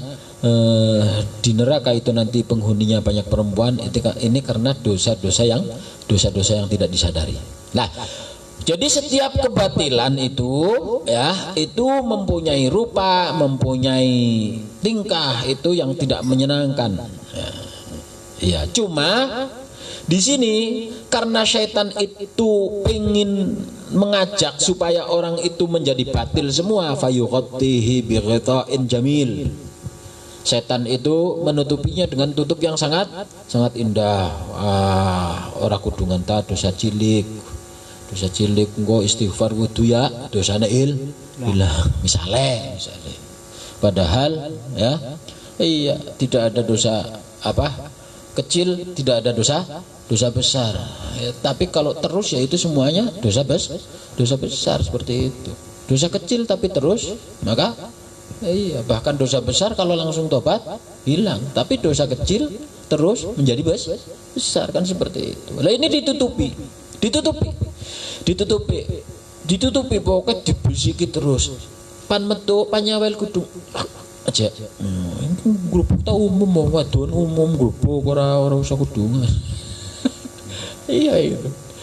di neraka itu nanti penghuninya banyak perempuan. Ini karena dosa-dosa yang tidak disadari. Nah, jadi setiap kebatilan itu, ya, itu mempunyai rupa, mempunyai tingkah itu yang tidak menyenangkan. Ya, cuma di sini karena syaitan itu ingin mengajak supaya orang itu menjadi batil semua, fayuqattihi bighita'in jamil. Setan itu menutupinya dengan tutup yang sangat indah. Ora kudungan ta dosa cilik engko istighfar kudu ya dosane hilang misale. Padahal, ya, iya, tidak ada dosa kecil, tidak ada dosa besar. Ya, tapi kalau terus ya itu semuanya dosa besar seperti itu. Dosa kecil tapi terus, maka iya, bahkan dosa besar kalau langsung tobat hilang, tapi dosa kecil terus menjadi besar, kan seperti itu. Lah ini ditutupi pokoknya dibisiki terus. Pan metu panyawel kudu aja. Grup kita umum, wadon umum, grup ora usah kudungan. Iya.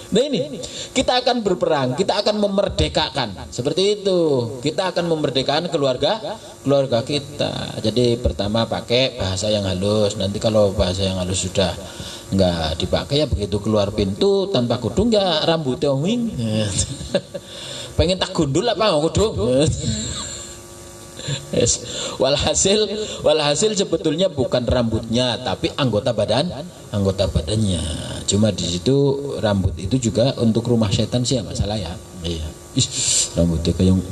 Nah ini kita akan berperang, kita akan memerdekakan, seperti itu. Kita akan memerdekakan keluarga kita. Jadi pertama pakai bahasa yang halus. Nanti kalau bahasa yang halus sudah nggak dipakai, ya begitu keluar pintu tanpa kudung ya rambutnya wing. Pengen tak gundul apa nggak kudung? Yes. Walhasil sebetulnya bukan rambutnya, tapi anggota badannya. Cuma di situ rambut itu juga untuk rumah setan sih, ya masalah ya. Iya. Rambutnya kayak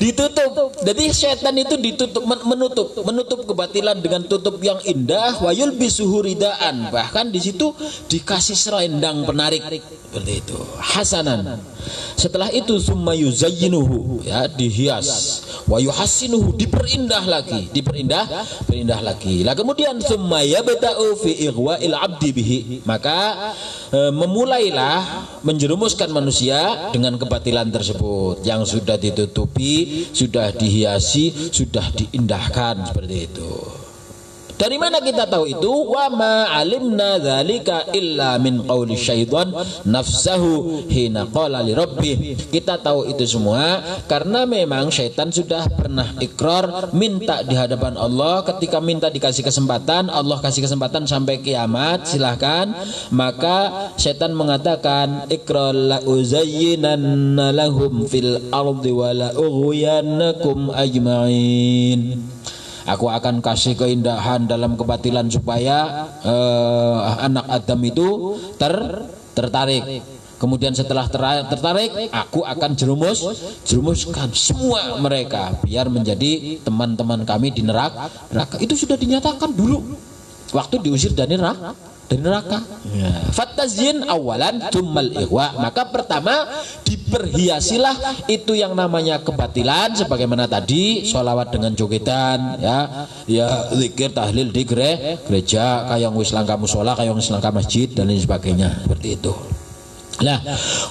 ditutup. Jadi setan itu ditutup, menutup kebatilan dengan tutup yang indah. Wayul bisuhuridaan, bahkan di situ dikasih selendang penarik seperti itu, hasanan. Setelah itu summa yuzayyinuhu, ya, dihias, wa yuhassinuhu, diperindah lagi, diperindah lagi. Lah kemudian summa yabta'u fi ighwa'il 'abdi bihi, maka memulailah menjerumuskan manusia dengan kebatilan tersebut yang sudah ditutupi, sudah dihiasi, sudah diindahkan seperti itu. Dari mana kita tahu itu? Wa ma alimna dzalika illa min qauli syaitan nafsahu hina qala li rabbih. Kita tahu itu semua karena memang syaitan sudah pernah ikrar minta di hadapan Allah. Ketika minta dikasih kesempatan, Allah kasih kesempatan sampai kiamat, silahkan. Maka syaitan mengatakan, ikrar la uzayyinanna lahum fil ardi wa la ughwiyanakum ajma'in. Aku akan kasih keindahan dalam kebatilan supaya anak Adam itu tertarik. Kemudian setelah tertarik, aku akan jerumuskan semua mereka biar menjadi teman-teman kami di neraka. Itu sudah dinyatakan dulu waktu diusir dari neraka. Fatazyin awalan tsummal ighwa, maka pertama diperhiasilah itu yang namanya kebatilan, sebagaimana tadi sholawat dengan jogetan, ya zikir tahlil di gereja, kayak wis langkah musola, kayak wis langkah masjid dan lain sebagainya, seperti itu. Nah,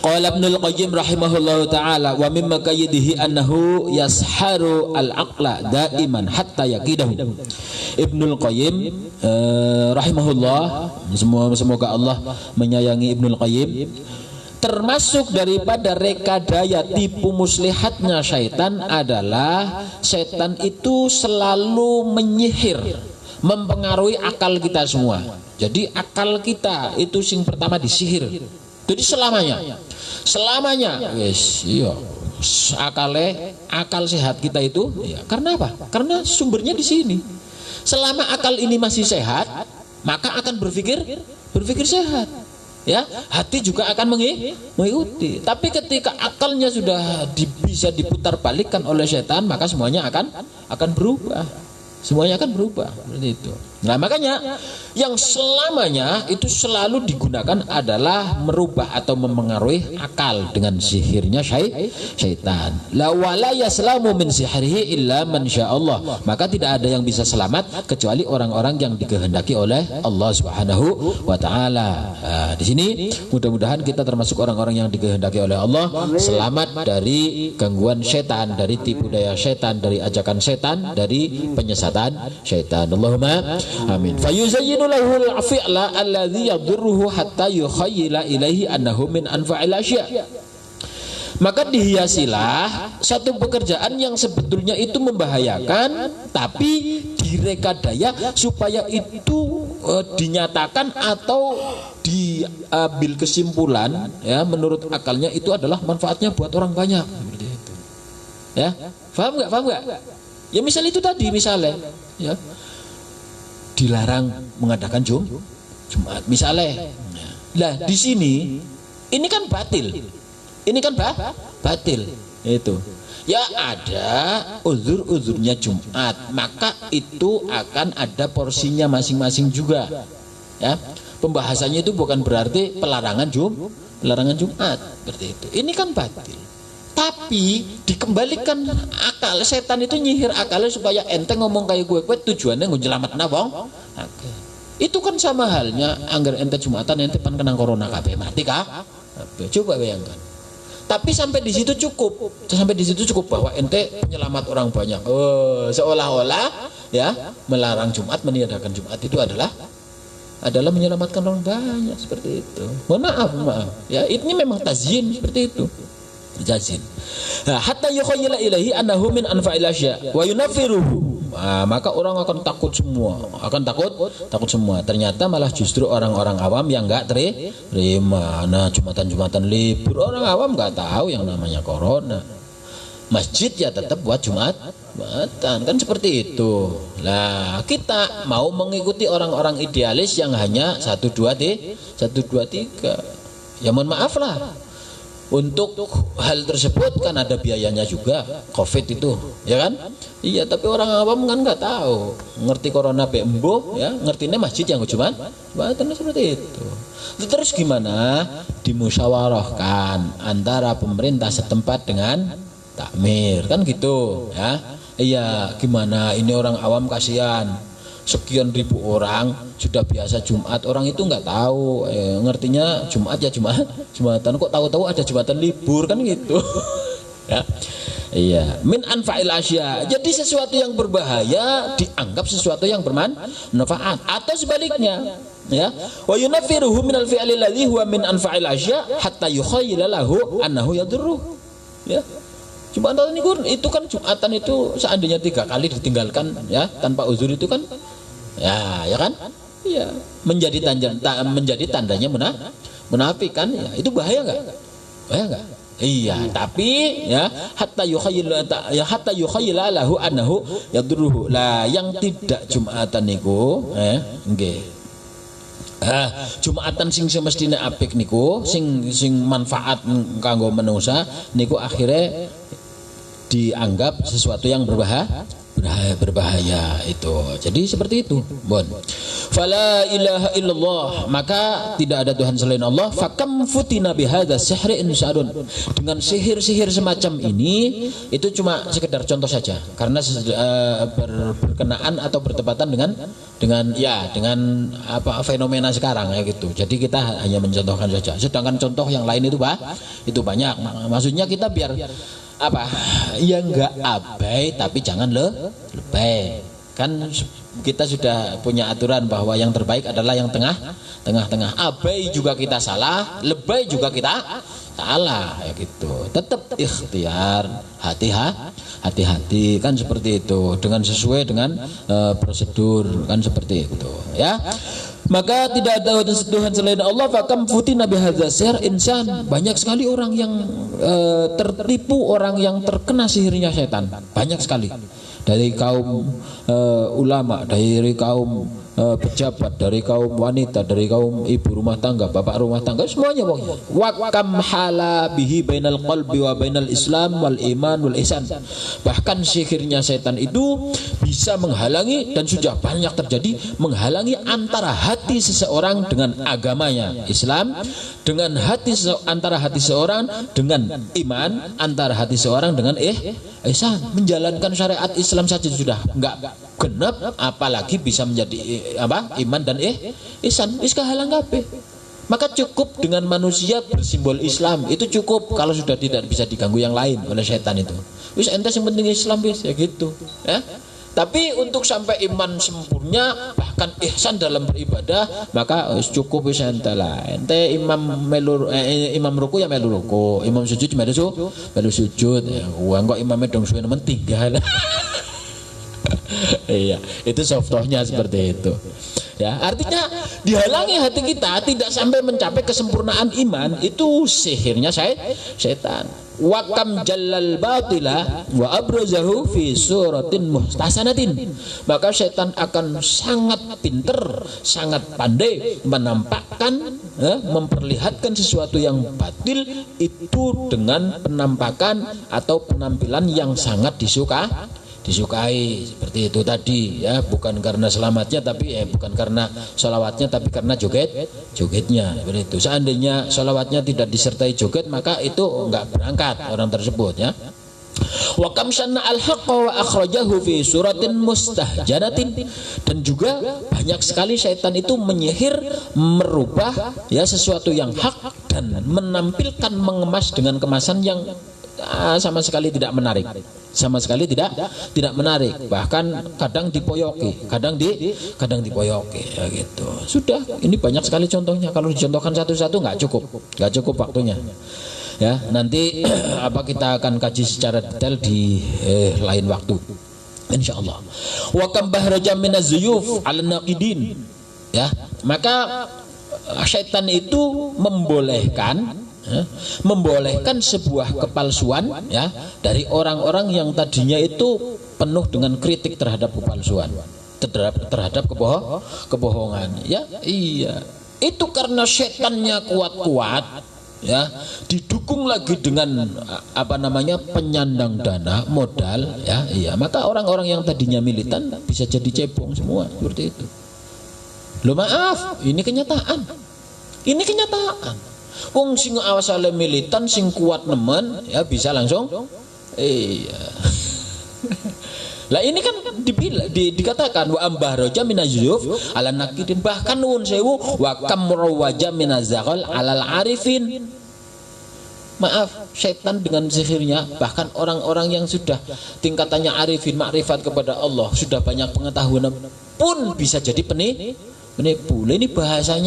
qala Ibnul Qayyim rahimahullahu taala wa mimma qayyidihi annahu yasharu al-aqla daiman hatta yaqidahu. Ibnul Qayyim rahimahullah, semoga Allah menyayangi Ibnul Qayyim, termasuk daripada rekadaya tipu muslihatnya syaitan adalah syaitan itu selalu menyihir, mempengaruhi akal kita semua. Jadi akal kita itu sing pertama disihir. Jadi selamanya yes, iya, akal sehat kita itu ya, karena apa? Karena sumbernya di sini. Selama akal ini masih sehat, maka akan berpikir sehat, ya, hati juga akan mengikuti. Tapi ketika akalnya sudah bisa diputar balikkan oleh setan, maka semuanya akan berubah. Semuanya akan berubah seperti itu. Nah, makanya yang selamanya itu selalu digunakan adalah merubah atau mempengaruhi akal dengan sihirnya syaitan. La wala yaslamu min sihrihi illa man sya'allah. Maka tidak ada yang bisa selamat kecuali orang-orang yang dikehendaki oleh Allah Subhanahu wa taala. Nah, di sini mudah-mudahan kita termasuk orang-orang yang dikehendaki oleh Allah, selamat dari gangguan syaitan, dari tipu daya syaitan, dari ajakan syaitan, dari penyesatan syaitan. Allahumma amin. Fayuzayyinu lahul fi'la alladhi yadurruhu hatta yukhayyila ilaihi annahu min anfa'il asya'. Maka dihiasilah satu pekerjaan yang sebetulnya itu membahayakan, tapi direkadaya supaya itu dinyatakan atau diambil kesimpulan, ya, menurut akalnya itu adalah manfaatnya buat orang banyak. Seperti itu. Ya, paham nggak? Ya misal itu tadi, misalnya, ya, dilarang mengadakan Jumat, misalnya. Nah, di sini ini kan batil. Itu. Ya ada uzur-uzurnya Jumat, maka itu akan ada porsinya masing-masing juga. Ya. Pembahasannya itu bukan berarti pelarangan Jumat seperti itu. Ini kan batil. Tapi dikembalikan akal, setan itu nyihir akalnya supaya ente ngomong kayak gue tujuannya nyelametna wong. Itu kan sama halnya anggar ente Jumatan ente pan kena corona kabeh mati kah? Coba bayangkan. Tapi sampai di situ cukup bahwa ente penyelamat orang banyak. Seolah-olah ya melarang Jumat, meniadakan Jumat itu adalah menyelamatkan orang banyak, seperti itu. Maaf. Ya, ini memang tazyin seperti itu. Jazin. Hatta yukhayyala ilaihi annahu min anfa'il asya' wa yunaffiruhu. Maka orang akan takut semua. Ternyata malah justru orang-orang awam yang enggak terima. Nah, Jumatan libur, orang awam enggak tahu yang namanya corona. Masjid ya tetap buat Jumatan, kan seperti itu. Lah, kita mau mengikuti orang-orang idealis yang hanya 1 2 3. Ya mohon maaf lah. untuk hal tersebut kan ada biayanya juga, COVID itu, ya kan? Iya, tapi orang awam kan nggak tahu, ngerti corona bembo, ya, ngertinya masjid yang Jumat, seperti itu. Terus gimana? Dimusyawarahkan antara pemerintah setempat dengan takmir, kan gitu, ya? Iya, gimana? Ini orang awam kasihan. Sekian ribu orang sudah biasa Jumat, orang itu nggak tahu, ngertinya Jumat ya Jumatan, kok tahu-tahu ada Jumatan libur, kan gitu. Ya, iya, min anfa'il asya. Jadi sesuatu yang berbahaya dianggap sesuatu yang bermanfaat, atau sebaliknya, ya. Wa yunaffiruhu minal fi'li alladhi huwa min anfa'il asya hatta yukhayyala lahu annahu yadurruh. Ya. Jumatan itu kan Jumatan itu seandainya 3 kali ditinggalkan, ya, tanpa uzur itu kan, ya kan, iya, menjadi tandanya munafik kan, ya. Itu bahaya nggak? Iya, tapi ya hatta yukhayyala lahu annahu yadurruhu. Lah yang tidak Jumatan niku, nggih. Jumatan sing semestine apik niku, sing manfaat kanggo manusa niku akhirnya dianggap sesuatu yang berbahaya itu. Jadi seperti itu, Bon. Fala ilaha illallah, maka tidak ada Tuhan selain Allah. Fakam futina bihadza sihri insadun. Dengan sihir-sihir semacam ini, itu cuma sekedar contoh saja, karena berkenaan atau bertepatan dengan apa fenomena sekarang, ya gitu. Jadi kita hanya mencontohkan saja. Sedangkan contoh yang lain itu banyak. Maksudnya kita biar apa? Ya enggak abai, tapi jangan lebay. Kan kita sudah punya aturan bahwa yang terbaik adalah yang tengah-tengah. Abai juga kita salah, lebay juga kita salah, ya gitu. Tetap ikhtiar, hati-hati kan seperti itu, dengan sesuai dengan prosedur kan seperti itu, ya. Maka tidak ada Tuhan selain Allah. Fakam futina bihadza sihr insan. Banyak sekali orang yang tertipu, orang yang terkena sihirnya setan. Banyak sekali. Dari kaum ulama, dari kaum pejabat, dari kaum wanita, dari kaum ibu rumah tangga, bapak rumah tangga, semuanya pokoknya. Wa kam hala bihi bainal qalbi wa bainal islam wal iman wal ihsan. Bahkan sihirnya setan itu bisa menghalangi, dan sudah banyak terjadi, menghalangi antara hati seseorang dengan agamanya Islam, dengan antara hati seorang dengan iman, antara hati seorang dengan ihsan. Menjalankan syariat Islam saja sudah enggak genap, apalagi bisa menjadi iman dan ihsan. Wis kahalang kabeh. Maka cukup dengan manusia bersimbol Islam, itu cukup kalau sudah tidak bisa diganggu yang lain oleh setan itu. Wis ente yang penting Islam wis, ya gitu, ya. Tapi untuk sampai iman sempurna, bahkan ihsan dalam beribadah, maka cukup wis ente lah. Ente imam ruku ya melu ruku, imam sujud melu sujud. Kok imamnya dong suwe nemen tinggal. Iya, itu softohnya seperti itu. Ya, artinya dihalangi hati kita tidak sampai mencapai kesempurnaan iman, itu sihirnya setan. Wa kam jallal batila wa abrazahu fi suratin muhtasanatin. Maka setan akan sangat pinter, sangat pandai menampakkan, memperlihatkan sesuatu yang batil itu dengan penampakan atau penampilan yang sangat disukai seperti itu tadi, ya, bukan karena selamatnya, tapi bukan karena sholawatnya, tapi karena jogetnya seperti itu. Seandainya sholawatnya tidak disertai joget, maka itu enggak berangkat orang tersebut, ya. Wa kam sanna al-haqqa wa akhrajahu fi suratin mustahjanatin. Dan juga banyak sekali syaitan itu menyihir, merubah, ya, sesuatu yang hak dan menampilkan, mengemas dengan kemasan yang sama sekali tidak menarik, bahkan kadang dipoyoki, kadang dipoyoki, ya gitu. Sudah, ini banyak sekali contohnya. Kalau dicontohkan satu-satu nggak cukup waktunya, ya. Nanti kita akan kaji secara detail di lain waktu, insyaallah. Wa kam bahraja minaz zuyuf 'ala naqidin, ya. Maka syaitan itu membolehkan sebuah kepalsuan, ya, dari orang-orang yang tadinya itu penuh dengan kritik terhadap kepalsuan, terhadap kebohongan, ya. Iya, itu karena setannya kuat-kuat, ya, didukung lagi dengan apa namanya penyandang dana modal, ya, iya, maka orang-orang yang tadinya militan bisa jadi cebong semua seperti itu. Loh maaf, ini kenyataan. Ini kenyataan. Wong sing awasale militan sing kuat nemen ya bisa langsung iya. Lah ini kan dikatakan wa ambahroja minazuf ala nakidin, bahkan nuwun sewu wa kamrawaja minazaqal alal arifin. Maaf, setan dengan sihirnya bahkan orang-orang yang sudah tingkatannya arifin makrifat kepada Allah, sudah banyak pengetahuan pun bisa jadi penipu. Ini bahasa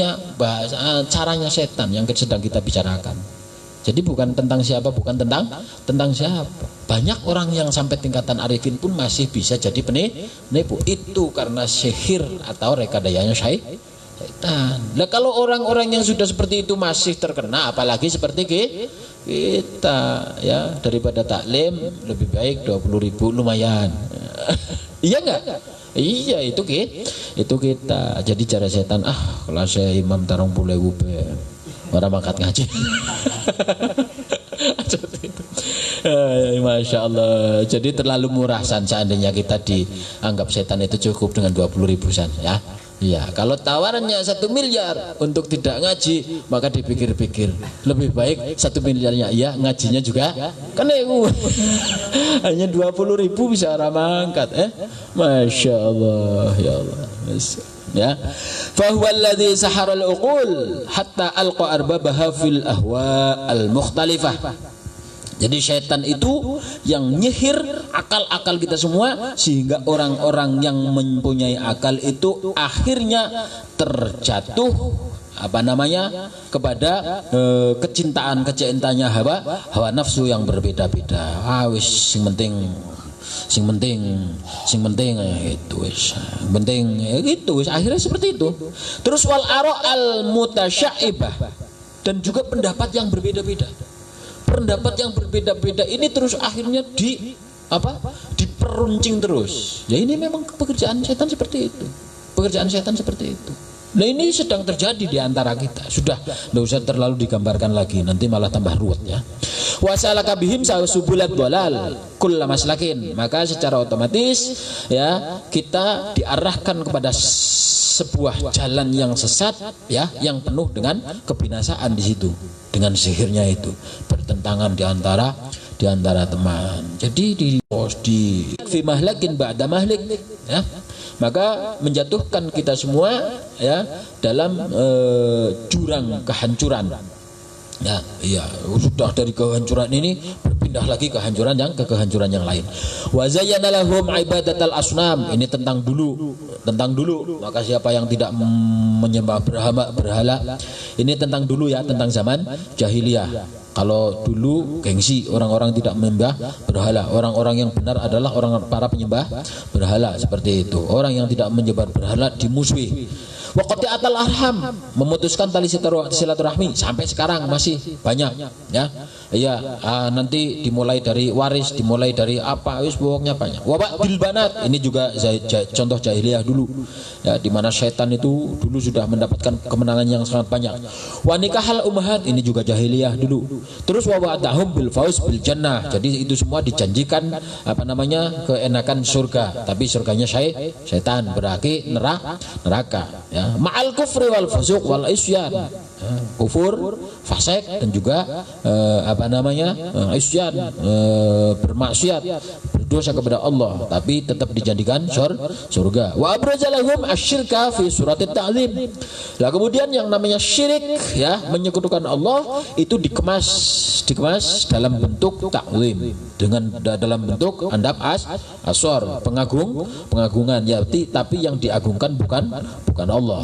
caranya setan yang sedang kita bicarakan. Jadi bukan tentang siapa, bukan tentang siapa. Banyak orang yang sampai tingkatan arifin pun masih bisa jadi penipu. Itu karena sihir atau rekadayanya syaitan. Nah kalau orang-orang yang sudah seperti itu masih terkena, apalagi seperti kita, ya, daripada taklim lebih baik 20.000 lumayan. Iya enggak? Iya, itu kita. Jadi cara setan, kalau saya imam tarung boleh orang mangkat ngaji. Masya Allah. Jadi terlalu murah seandainya kita dianggap setan itu cukup dengan 20.000 san, ya. Iya, kalau tawarannya 1 miliar untuk tidak ngaji, maka dipikir-pikir lebih baik 1 miliarnya, iya, ngajinya juga kan hanya 20.000 bisa orang mangkat, Masya Allah, ya Allah, ya. Fahuwa alladhi saharal uqul hatta alqa arbabaha fil ahwa al mukhtalifah. Jadi syaitan itu yang nyihir akal-akal kita semua, sehingga orang-orang yang mempunyai akal itu akhirnya terjatuh kepada kecintaannya hawa nafsu yang berbeda-beda. Wis sing penting itu wis. Penting itu wis, akhirnya seperti itu. Terus wal ara al mutasyaibah, dan juga pendapat yang berbeda-beda. Pendapat yang berbeda-beda ini terus akhirnya diperuncing terus. Ya ini memang pekerjaan setan seperti itu. Nah ini sedang terjadi di antara kita. Sudah, tidak usah terlalu digambarkan lagi, nanti malah tambah ruwet, ya. Wasalaka bihim subulat dolal kullamaslakin, maka secara otomatis, ya, kita diarahkan kepada sebuah jalan yang sesat, ya, yang penuh dengan kebinasaan di situ, dengan sihirnya itu, bertentangan di antara teman. Jadi di fi mahlakin ba'da mahlik, ya, maka menjatuhkan kita semua, ya, dalam jurang kehancuran. Ya, iya, sudah dari kehancuran ini berpindah lagi ke kehancuran yang lain. Wa zayyana lahum ibadatal asnam, ini tentang dulu. Maka siapa yang tidak menyembah berhala, ini tentang dulu, ya, tentang zaman jahiliyah. Kalau dulu gengsi, orang-orang tidak menyembah berhala. Orang-orang yang benar adalah para penyembah berhala, seperti itu. Orang yang tidak menyembah berhala dimusuhi. Wa qati'atul arham, memutuskan tali silaturahmi, sampai sekarang masih banyak, ya. Iya, nanti dimulai dari waris, dimulai dari apa, wis pokoknya banyak. Wa ba'dil banat, ini juga contoh jahiliyah dulu, ya, di mana syaitan itu dulu sudah mendapatkan kemenangan yang sangat banyak. Wa nikahal ummahat, ini juga jahiliyah dulu. Terus wa wa'dahum bil fauz bil jannah, jadi itu semua dijanjikan keenakan surga, tapi surganya syaitan, berarti neraka, ya. Ma'al kufri wal fusuq wal isyan, kufur, fasik, dan juga isyan, bermaksiat, berdosa kepada Allah, tapi tetap dijadikan surga. Wa abrajalahum asyirka fi suratit ta'lim. Lah kemudian yang namanya syirik, ya, menyekutukan Allah, itu dikemas dalam bentuk ta'lim, dalam bentuk andap asor, pengagungan, ya, tapi yang diagungkan bukan Allah.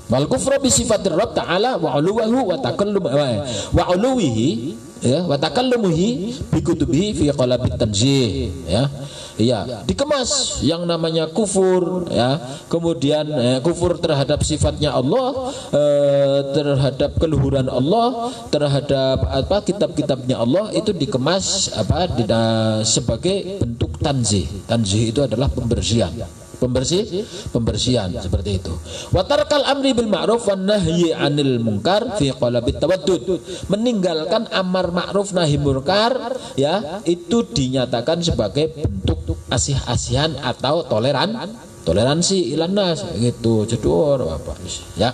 Wal kufra bi sifatir Rabb ta'ala wa 'uluwihi wa takallumuhi bi kutubihi fi qalabit tanzih, ya. Iya, dikemas yang namanya kufur, ya. Kemudian kufur terhadap sifatnya Allah, terhadap keluhuran Allah, terhadap kitab-kitabnya Allah, itu dikemas sebagai bentuk tanzih. Tanzih itu adalah pembersihan. pembersihan seperti itu. Wa tarkal amri bil ma'ruf wan nahyi 'anil munkar fi qalabit tawaddud. Meninggalkan amar ma'ruf nahi munkar ya itu dinyatakan sebagai bentuk asih-asihan atau toleransi ilanas gitu. Cedur apa ya.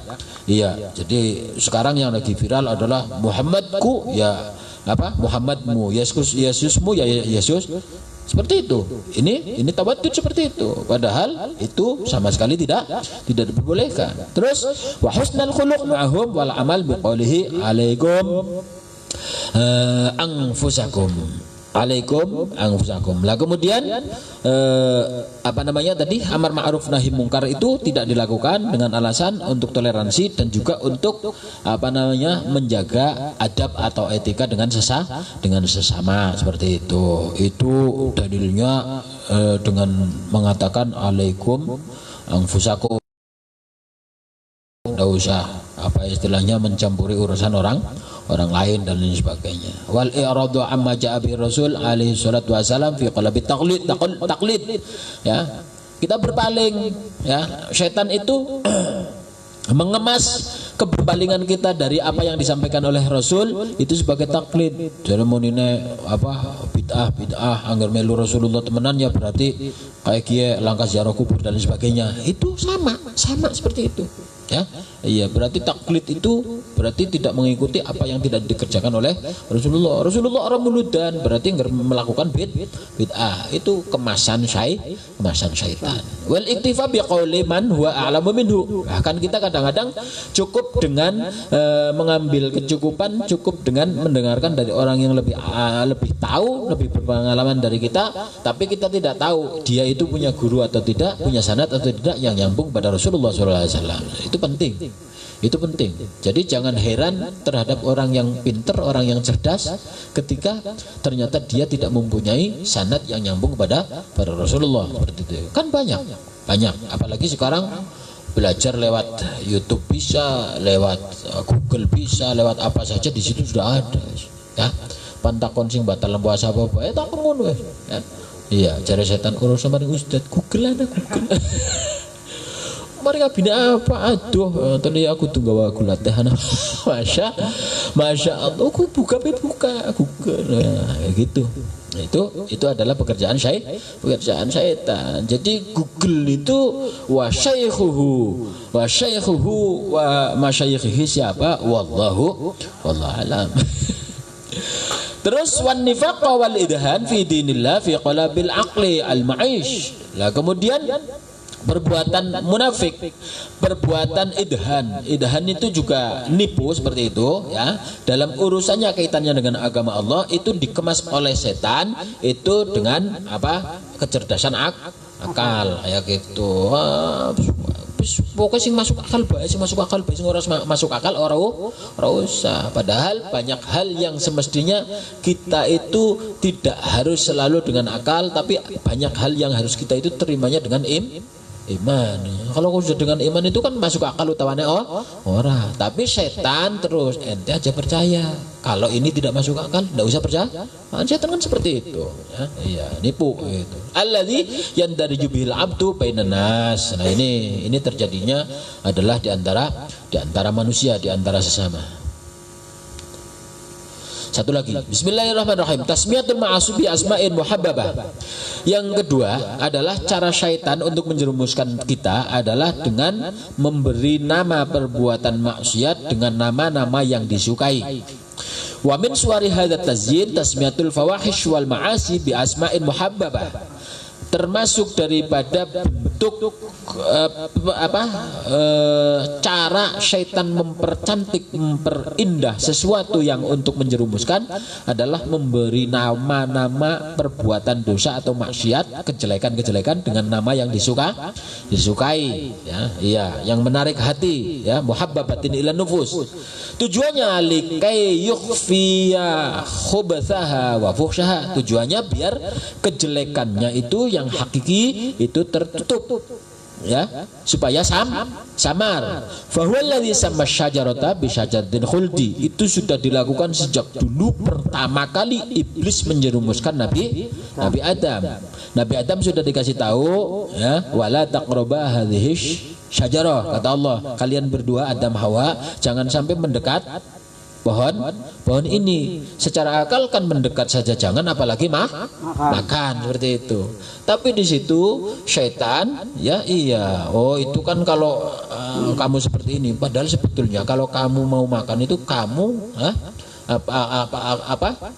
Iya, jadi sekarang yang lagi viral adalah Muhammadku ya apa? Muhammadmu, Yesusmu ya Yesus. Seperti itu. Ini tawaddud seperti itu. Padahal itu sama sekali tidak diperbolehkan. Terus wa husnul khuluq ma'hum wal amal biqaulihi alaikum anfusakum. Alaikum anfusakum. Lah kemudian apa namanya tadi amar ma'ruf nahi mungkar itu tidak dilakukan dengan alasan untuk toleransi dan juga untuk apa namanya menjaga adab atau etika dengan sesama seperti itu. Itu dalilnya dengan mengatakan alaikum anfusakum. Tidak usah apa istilahnya mencampuri urusan orang lain dan lain sebagainya. Wal i'radu amma ja'a bi Rasul alaihi salatu wasalam fi qalbi taqlid ya. Kita berpaling ya. Setan itu mengemas keberpalingan kita dari apa yang disampaikan oleh Rasul itu sebagai taklid. Jadi munine apa bid'ah anggar melu Rasulullah temenan ya berarti kayak kiye langkah ziarah kubur dan lain sebagainya. Itu sama seperti itu. Ya, iya berarti taklid itu berarti tidak mengikuti apa yang tidak dikerjakan oleh Rasulullah. Rasulullah orang muludan berarti melakukan bid'ah itu kemasan syaitan. Wal iktifa biqauli man huwa a'lamu minhu. Bahkan kita kadang-kadang cukup dengan mengambil kecukupan cukup dengan mendengarkan dari orang yang lebih tahu, lebih berpengalaman dari kita, tapi kita tidak tahu dia itu punya guru atau tidak, punya sanad atau tidak yang nyambung pada Rasulullah SAW. Itu penting. Jadi jangan heran terhadap orang yang pintar, orang yang cerdas ketika ternyata dia tidak mempunyai sanad yang nyambung pada Rasulullah seperti itu. Kan banyak. Apalagi sekarang belajar lewat YouTube bisa, lewat Google bisa, lewat apa saja di situ sudah ada. Ya. Pantakon sing batal puasa apa ya tak ngono ya. Iya, cari setan urus sama Ustaz Google. Mari kabina apa? Aduh, tadi aku tunggu aku latihan. Masya Allah, aku buka Google, ya, gitu. Itu adalah pekerjaan syaitan. Jadi Google itu wa syaikhuhu wa masyayikhihi siapa? Wallahu alam. Terus wan nifaq wal idhan fi dinillah fi qalabil aqli al ma'ish. Lah kemudian perbuatan munafik, perbuatan idhan itu juga nipu seperti itu ya. Dalam urusannya kaitannya dengan agama Allah itu dikemas oleh setan itu dengan apa? Kecerdasan akal kayak gitu. Pokoknya sing masuk akal bae, sing ora masuk akal ora usah. Padahal banyak hal yang semestinya kita itu tidak harus selalu dengan akal, tapi banyak hal yang harus kita itu terimanya dengan iman. Kalau sudah dengan iman itu kan masuk akal utawane ora. Tapi setan terus ente aja percaya. Kalau ini tidak masuk akal, enggak usah percaya. Setan kan seperti itu, ya. Iya, nipu itu. Alladzi yandariju bil abdu bainan nas. Nah, ini terjadinya adalah di antara manusia, di antara sesama. Satu lagi, bismillahirrahmanirrahim. Tasmiyatul ma'asubi asma'in muhabbabah. Yang kedua adalah cara syaitan untuk menjerumuskan kita adalah dengan memberi nama perbuatan maksiat dengan nama-nama yang disukai. Wa min suwari hadat tazyin tasmiyatul fawahish wal ma'asi bi asma'in muhabbabah. Termasuk daripada bentuk cara syaitan mempercantik, memperindah sesuatu yang untuk menjerumuskan adalah memberi nama-nama perbuatan dosa atau maksiat, kejelekan-kejelekan dengan nama yang disukai ya, iya, yang menarik hati ya, muhabbabatin ila nufus. Tujuannya likai yukhfiya khubathaha wa fuhsyaha. Tujuannya biar kejelekannya itu yang hakiki itu tertutup ya, supaya samar. Fahuwa alladzi samma syajarata bi syajaratil khuldi. Itu sudah dilakukan sejak dulu pertama kali iblis menjerumuskan Nabi Adam. Nabi Adam sudah dikasih tahu, ya, wala taqraba hadhihi syajarah, kata Allah, kalian berdua Adam Hawa jangan sampai mendekat pohon ini. Secara akal kan mendekat saja jangan, apalagi makan seperti itu. Tapi di situ syaitan, ya iya, oh itu kan kalau kamu seperti ini, padahal sebetulnya kalau kamu mau makan itu kamu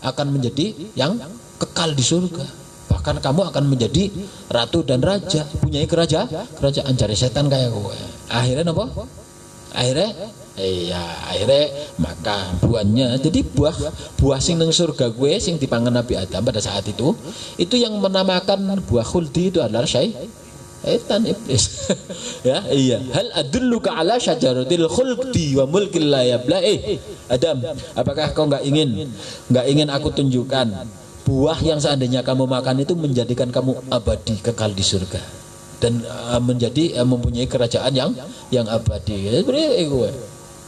akan menjadi yang kekal di surga. Bahkan kamu akan menjadi ratu dan raja, punya kerajaan. Cari setan kayak gue. Akhirnya apa? Akhirnya makan buahnya. Jadi buah sing nang surga gue sing dipangan Nabi Adam pada saat itu yang menamakan buah khuldi itu adalah syaitan, iblis. Ya, iya. Hal adulluka ala syajaratil khuldi wa mulkil la yabla. Adam, apakah kau enggak ingin aku tunjukkan buah yang seandainya kamu makan itu menjadikan kamu abadi, kekal di surga dan mempunyai kerajaan yang abadi.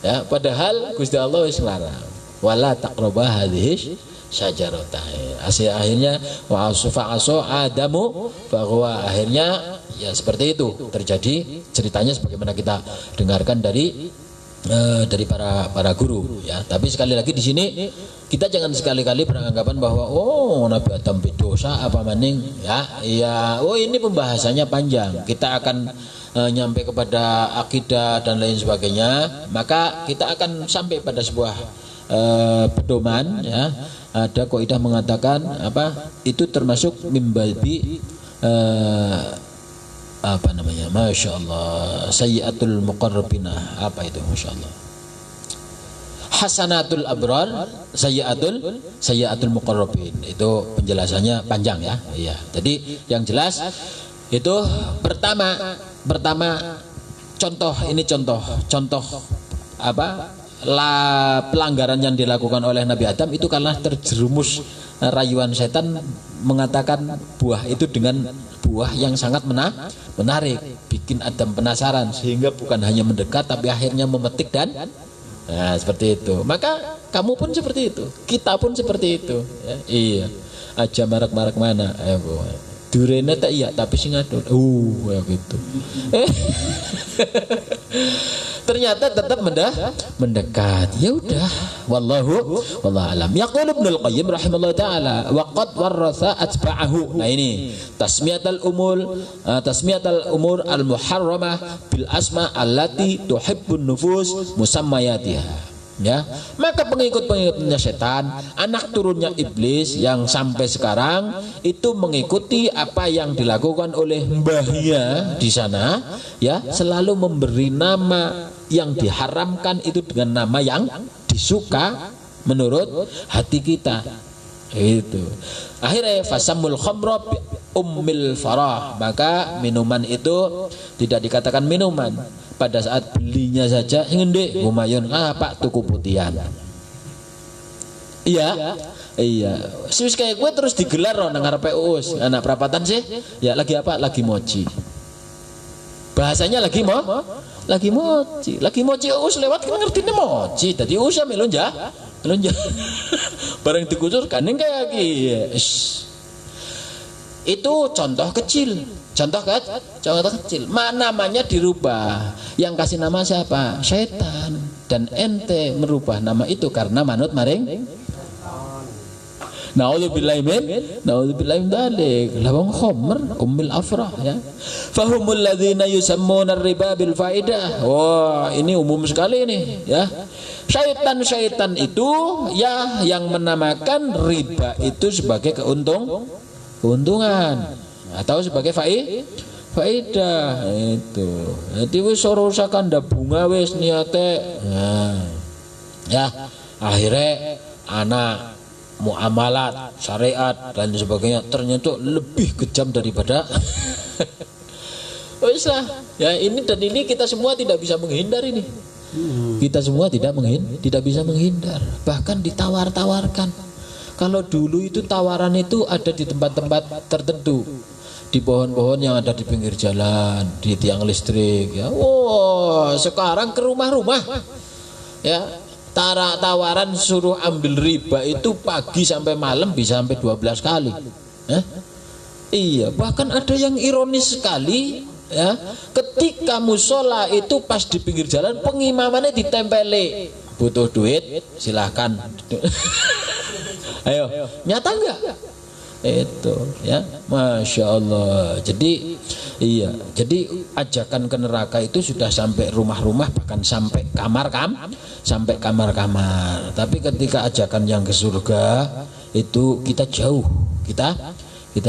Ya, padahal Gusti Allah wis nglarang wala taqraba hadhihi syajarata. Akhirnya wa aso Adamu bahwa akhirnya ya seperti itu terjadi ceritanya sebagaimana kita dengarkan dari para guru, ya. Tapi sekali lagi di sini kita jangan sekali-kali beranggapan bahwa oh Nabi Adam berdosa apa maning, ya oh ini pembahasannya panjang, kita akan nyampe kepada akidah dan lain sebagainya, maka kita akan sampai pada sebuah pedoman, ya. Ada kaidah mengatakan itu termasuk mimbabi Masya Allah, sayyiatul muqarrabina, itu Masya Allah, hasanatul abrar, sayyiatul muqarrabin. Itu penjelasannya panjang, ya. Iya. Jadi yang jelas itu pertama contoh pelanggaran yang dilakukan oleh Nabi Adam itu karena terjerumus rayuan setan mengatakan buah itu dengan buah yang sangat menarik, bikin Adam penasaran sehingga bukan hanya mendekat tapi akhirnya memetik dan seperti itu. Maka kamu pun seperti itu, kita pun seperti itu, ya. Iya, aja marak-marak mana, durene tak iya tapi sing adol. Ya gitu. Ternyata tetap mendekat. Ya udah, wallahu alam. Yaqul Ibnu Al-Qayyim rahimahullah taala, wa qad warratha atba'ahu. Nah ini tasmiyatul umur al-muharramah bil asma allati tuhibbun nufus musammayatiha. Ya, maka pengikut-pengikutnya setan, anak turunnya iblis yang sampai sekarang itu mengikuti apa yang dilakukan oleh mbahnya di sana, ya, selalu memberi nama yang diharamkan itu dengan nama yang disuka menurut hati kita. Itu. Akhirnya fasamul khamra ummil farah, maka minuman itu tidak dikatakan minuman. Pada saat belinya saja ngende Humayun Pak tuku putihan. Iya. Sis kayak gue terus digelar nang ngarepe Uus. Anak perapatan sih. Ya lagi apa? Lagi moci. Bahasanya lagi moci. Lagi moci Uus lewat kan ngertine moci. Dadi Uus ya melonja. Bareng dikucur kaning kayak iki. Itu contoh kecil. Contoh kecil. Namanya dirubah. Yang kasih nama siapa? Setan. Dan ente merubah nama itu karena manut maring. Na'udzubillahi min dzalik. Lawang khamr ummil afrah, ya. Fahumul ladzina yusammuna ar-riba bil faidah. Wah, ini umum sekali ini, ya. Syaitan itu ya yang menamakan riba itu sebagai keuntungan atau sebagai faidah itu. Jadi wis ora usah kandha bunga wis niate. Ya, akhirnya anak muamalat, syariat dan sebagainya ternyata lebih kejam daripada wis lah. Ya ini kita semua tidak bisa menghindar ini. Kita semua tidak bisa menghindar. Bahkan ditawar-tawarkan. Kalau dulu itu tawaran itu ada di tempat-tempat tertentu. di pohon-pohon yang ada di pinggir jalan, di tiang listrik ya. Wow, sekarang ke rumah-rumah ya, tawaran suruh ambil riba itu pagi sampai malam bisa sampai 12 kali. Iya, bahkan ada yang ironis sekali ya, ketika musola itu pas di pinggir jalan, pengimamannya ditempeli, butuh duit silahkan. Ayo, nyata enggak? Itu ya, Masya Allah. Jadi iya, jadi ajakan ke neraka itu sudah sampai rumah-rumah, bahkan sampai sampai kamar-kamar. Tapi ketika ajakan yang ke surga itu kita jauh, kita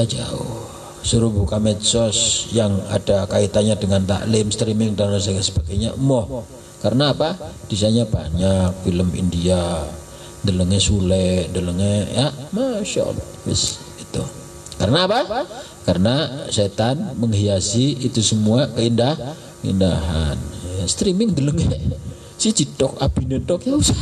jauh. Suruh buka medsos yang ada kaitannya dengan taklim, streaming dan lain sebagainya. Karena apa? Desainnya banyak, film India, delenge Sule, delenge ya, Masya Allah. Itu. Karena apa? Karena setan menghiasi itu semua keindahan. Ya, streaming delenge si cidok abine tok ya usah.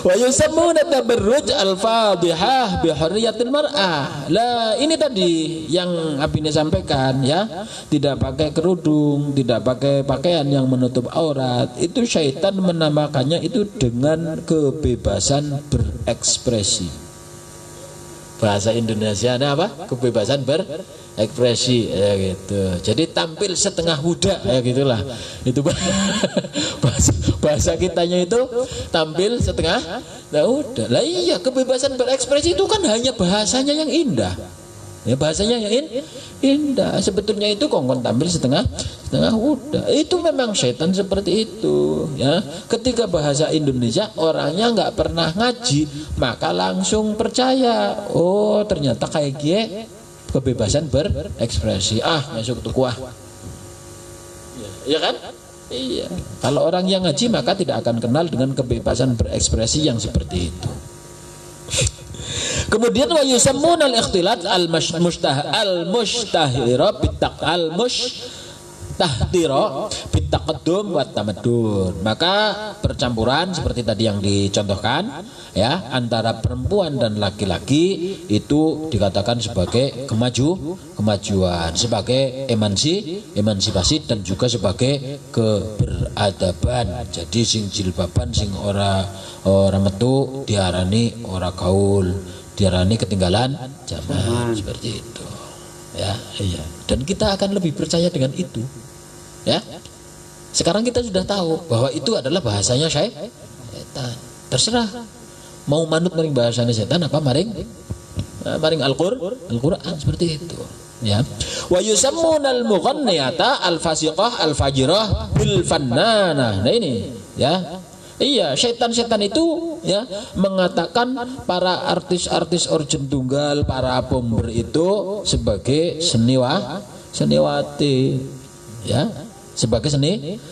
Wa yusammuna tabarruj al-fadhihah bi hurriyatil mar'ah. Lah ini tadi yang Abine sampaikan ya, tidak pakai kerudung, tidak pakai pakaian yang menutup aurat, itu syaitan menamakannya itu dengan kebebasan berekspresi. Bahasa Indonesia apa? Kebebasan berekspresi ya gitu. Jadi tampil setengah huda ya gitulah. Itu bahasa kitanya itu tampil setengah huda. Lah iya, kebebasan berekspresi itu kan hanya bahasanya yang indah. Ya bahasanya yang indah. Sebetulnya itu kongkon tampil setengah huda. Itu memang setan seperti itu ya. Ketika bahasa Indonesia orangnya nggak pernah ngaji, maka langsung percaya. Oh, ternyata kayak gie kebebasan berekspresi. Masuk tuh kuah. Ya kan? Iya. Kalau orang yang ngaji maka tidak akan kenal dengan kebebasan berekspresi yang seperti itu. Kemudian wa yusammuna al-ikhtilat al-mustahira bitaqaddum wa tamaddun. Maka percampuran seperti tadi yang dicontohkan ya, antara perempuan dan laki-laki itu dikatakan sebagai kemajuan, sebagai emansipasi dan juga sebagai keberadaban. Jadi sing jilbaban sing ora metu diarani ora gaul, diarani ketinggalan zaman, seperti itu ya. Iya, dan kita akan lebih percaya dengan itu ya. Sekarang kita sudah tahu bahwa itu adalah bahasanya setan. Terserah mau manut maring bahasanya setan apa maring Al-Qur'an, seperti itu ya. Wa yusammunal mughanniyata al-fasiqah al-fajirah bil fannanah. Nah ini ya. Iya, setan-setan itu ya mengatakan para artis-artis orjen tunggal, para bomber itu sebagai seniwati ya, sebagai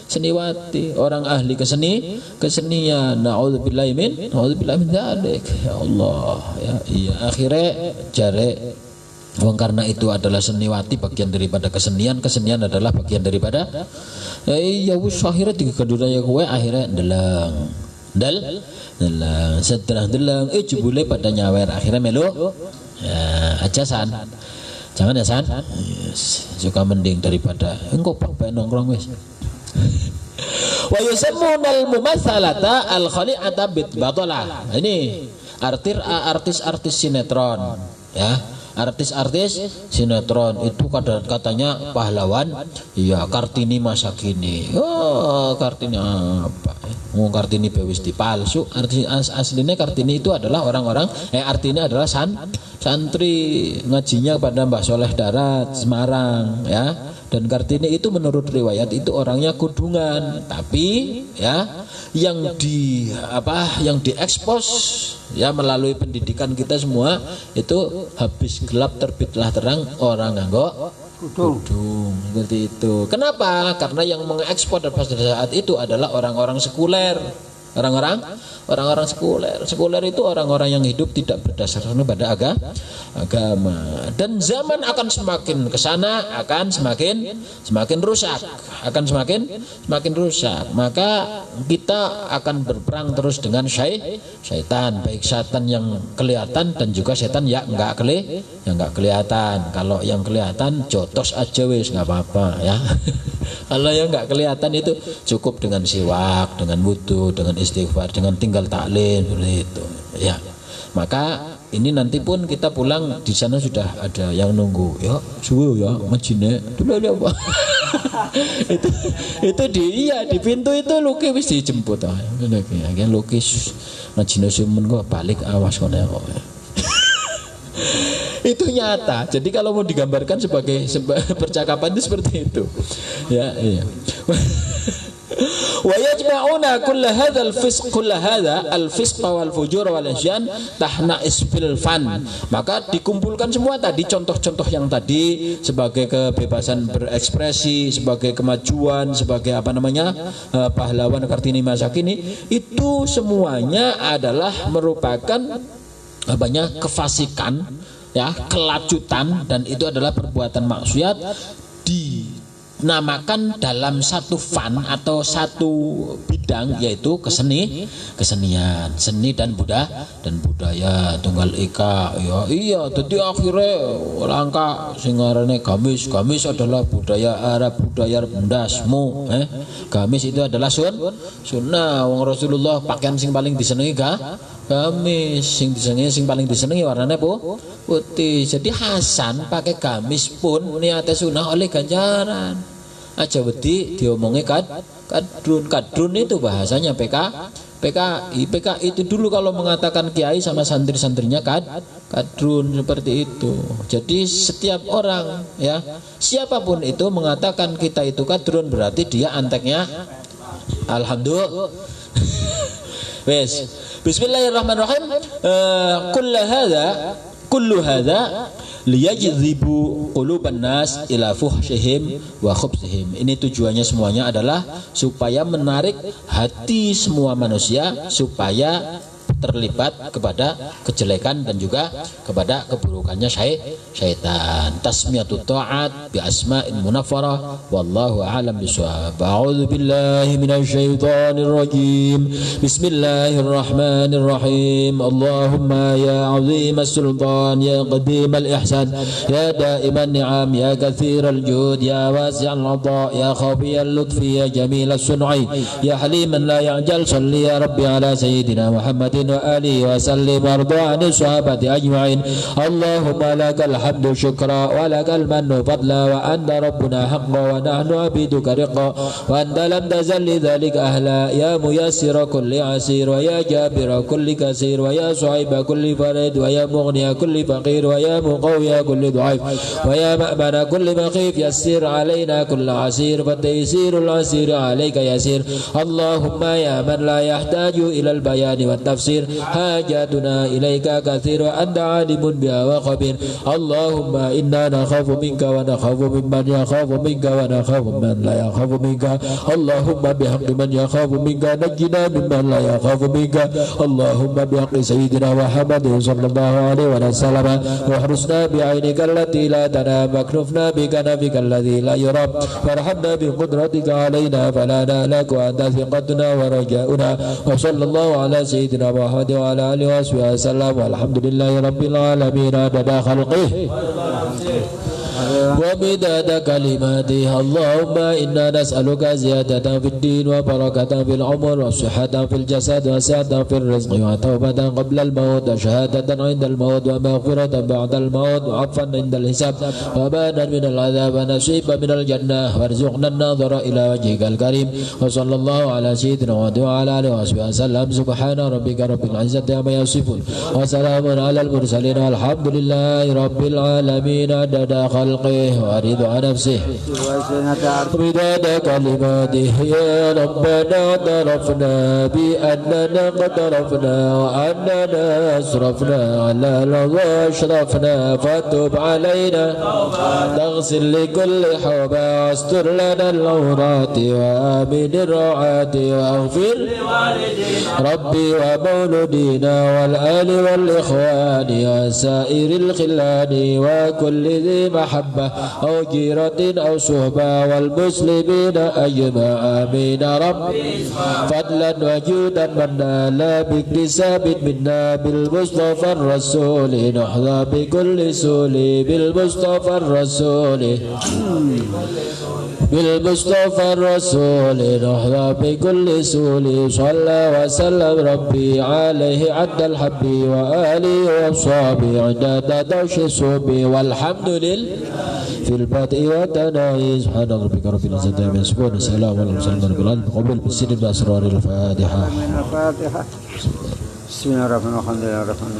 seniwati, orang ahli kesenian. Nauzubillahi min dzalik. Ya Allah ya. Iya, akhirnya jare karena itu adalah seniwati, bagian daripada kesenian adalah bagian daripada iya wis akhirnya digaduraya kowe akhirnya ndelang setelah ndelang jebule pada nyawer akhirnya melu ya aja San, jangan ya San, yes. Suka mending daripada engko pak nongkrong wis. Wa yusammunal mumatsalata al khali'ata bit batalah. Ini artis-artis sinetron ya. Artis-artis sinetron itu katanya pahlawan ya, Kartini masa kini. Oh, Kartini apa? Kartini bewis dipalsu. Aslinya Kartini itu adalah orang-orang artinya adalah santri ngajinya pada Mbah Soleh Darat Semarang ya. Dan Kartini itu menurut riwayat itu orangnya kudungan, tapi ya yang diekspos ya melalui pendidikan kita semua itu habis gelap terbitlah terang orang nganggo kudung, seperti itu. Kenapa? Karena yang mengekspor pada saat itu adalah orang-orang sekuler Orang-orang sekuler. Sekuler itu orang-orang yang hidup tidak berdasarkan pada agama. Dan zaman akan semakin ke sana akan semakin rusak, semakin rusak. Maka kita akan berperang terus dengan syaitan, baik syaitan yang kelihatan dan juga syaitan yang enggak kelihatan. Kalau yang kelihatan jotos aja wis enggak apa-apa ya. Kalau yang enggak kelihatan itu cukup dengan siwak, dengan wudu, dengan istighfar, dengan tinggal taklim seperti itu ya. Maka ini nanti pun kita pulang di sana sudah ada yang nunggu ya, suwe ya majine dulu apa. itu di pintu itu Luki wis dijemput ah. Kan Luki majine sumen kok balik awas kono kok. Itu nyata. Jadi kalau mau digambarkan sebagai percakapan itu seperti itu. Ya, iya. Wa yajma'una kull hadha al-fisq wal fujur wal isyan tahna isfil fan. Maka dikumpulkan semua tadi contoh-contoh yang tadi sebagai kebebasan berekspresi, sebagai kemajuan, sebagai pahlawan Kartini masa kini, itu semuanya adalah merupakan kefasikan ya, kelacutan, dan itu adalah perbuatan maksiat dinamakan dalam satu fan atau satu bidang, yaitu kesenian, seni dan budaya tunggal ika ya. Iya, jadi akhirnya langka sing ngarane gamis adalah budaya Arab, budaya bendasmu. Gamis itu adalah sunnah. Wong Rasulullah pakaian sing paling disenengi gamis, sing paling disenengi warnanya putih. Jadi Hasan pakai gamis pun niatnya sunnah oleh ganjaran. Aja wedi diomongi kadrun itu bahasanya PKI itu dulu kalau mengatakan kiai sama santri-santrinya kadrun, seperti itu. Jadi setiap orang ya, siapapun itu mengatakan kita itu kadrun, berarti dia anteknya alhamdulillah. Wes, bismillahirrahmanirrahim. Kullu hadza liyajdzibu quluban nas ila fuhshihim wa khubthihim. Ini tujuannya semuanya adalah supaya menarik hati semua manusia supaya terlibat kepada kejelekan dan juga kepada keburukannya syaitan. Tasmiyatut ta'at bi asma'in munaffarah wallahu a'lam bishawab. A'udzu billahi minasy syaithanir rajim. Bismillahirrahmanirrahim. Allahumma ya 'azimas sultan ya qadimal ihsan ya daiman ni'am ya katsiral jud ya wasi'al 'ata ya khafiyal lutfi ya jamilas sun'i ya haliman la ya'jal salli ya rabbi ala sayyidina Muhammadin وآله وسلم وارض عن الصحابة أجمعين. اللهم لك الحمد شكرا ولك المن فضلا وأنت ربنا حقا ونحن عبيدك رقا وأنت لم تزل لذلك أهلا يا ميسر كل عسير ويا جابر كل كثير ويا صعيب كل فرد ويا مغني كل فقير ويا مقوي كل ضعيف ويا مأمن كل مخيف يسر علينا كل عسير فتيسير العسير عليك يسير. اللهم يا من لا يحتاج إلى البيان والتفسير حاجاتنا إليك كثير وأنت عالم بها وخبير. اللهم إنا نخاف منك ونخاف ممن يخاف منك ونخاف من لا يخاف منك. اللهم بحق من يخاف منك نجنا ممن لا يخاف منك. اللهم بحق سيدنا محمد صلى الله عليه وسلم واحرسنا بعينك التي لا تنام واكنفنا بكنفك الذي لا يرام وارحمنا بقدرتك علينا فلا نهلك وأنت ثقتنا ورجاؤنا. وصلى الله على سيدنا محمد وعلى آله وصحبه وسلم والحمد لله رب العالمين عدد خلقه ومداد كلماته. اللهم إنا نسألك زيادة في الدين وبركة في العمر وصحة في الجسد وسعة في الرزق وتوبة قبل الموت وشهادة عند الموت ومغفرة بعد الموت وعفوا عند الحساب وبانا من العذاب ونصيبا من الجنة وارزقنا النظر إلى وجهك الكريم. وصلى الله على سيدنا وعلى آله وصحبه وسلم. سبحان ربك رب العزة عما يصفون وسلام على المرسلين والحمد لله رب العالمين عدد خلقه خلقه ورضا نفسه ومداد كلماته يا ربنا اعترفنا بأننا اقترفنا وأننا أسرفنا على لظى أشرفنا فتب علينا تغسل لكل حوبة واستر لنا العورات وآمن الروعات واغفر ربي ومولودينا والآل والإخوان وسائر الخلان وكل ذي محبة أو جيرة أو صحبة والمسلمين أجمع آمين ربي فضلا وجودا منا لا باكتساب منا بالمصطفى الرسول نحظى بكل سول بالمصطفى الرسول بالمصطفى الرسول نحظى بكل سول صلى وسلم ربي عليه عد الحب وآله وصحبه عدد دوش الصوب والحمد لله في البدء والتناهي سبحان ربك رب العزة عما يصفون السلام على المرسلين بالعلم قبل بالسر بأسرار الفاتحة بسم الله الرحمن الرحيم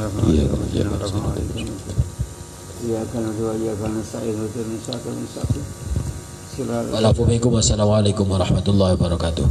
إياك نعبد وإياك نستعين اهدنا الصراط المستقيم Assalamualaikum warahmatullahi wabarakatuh.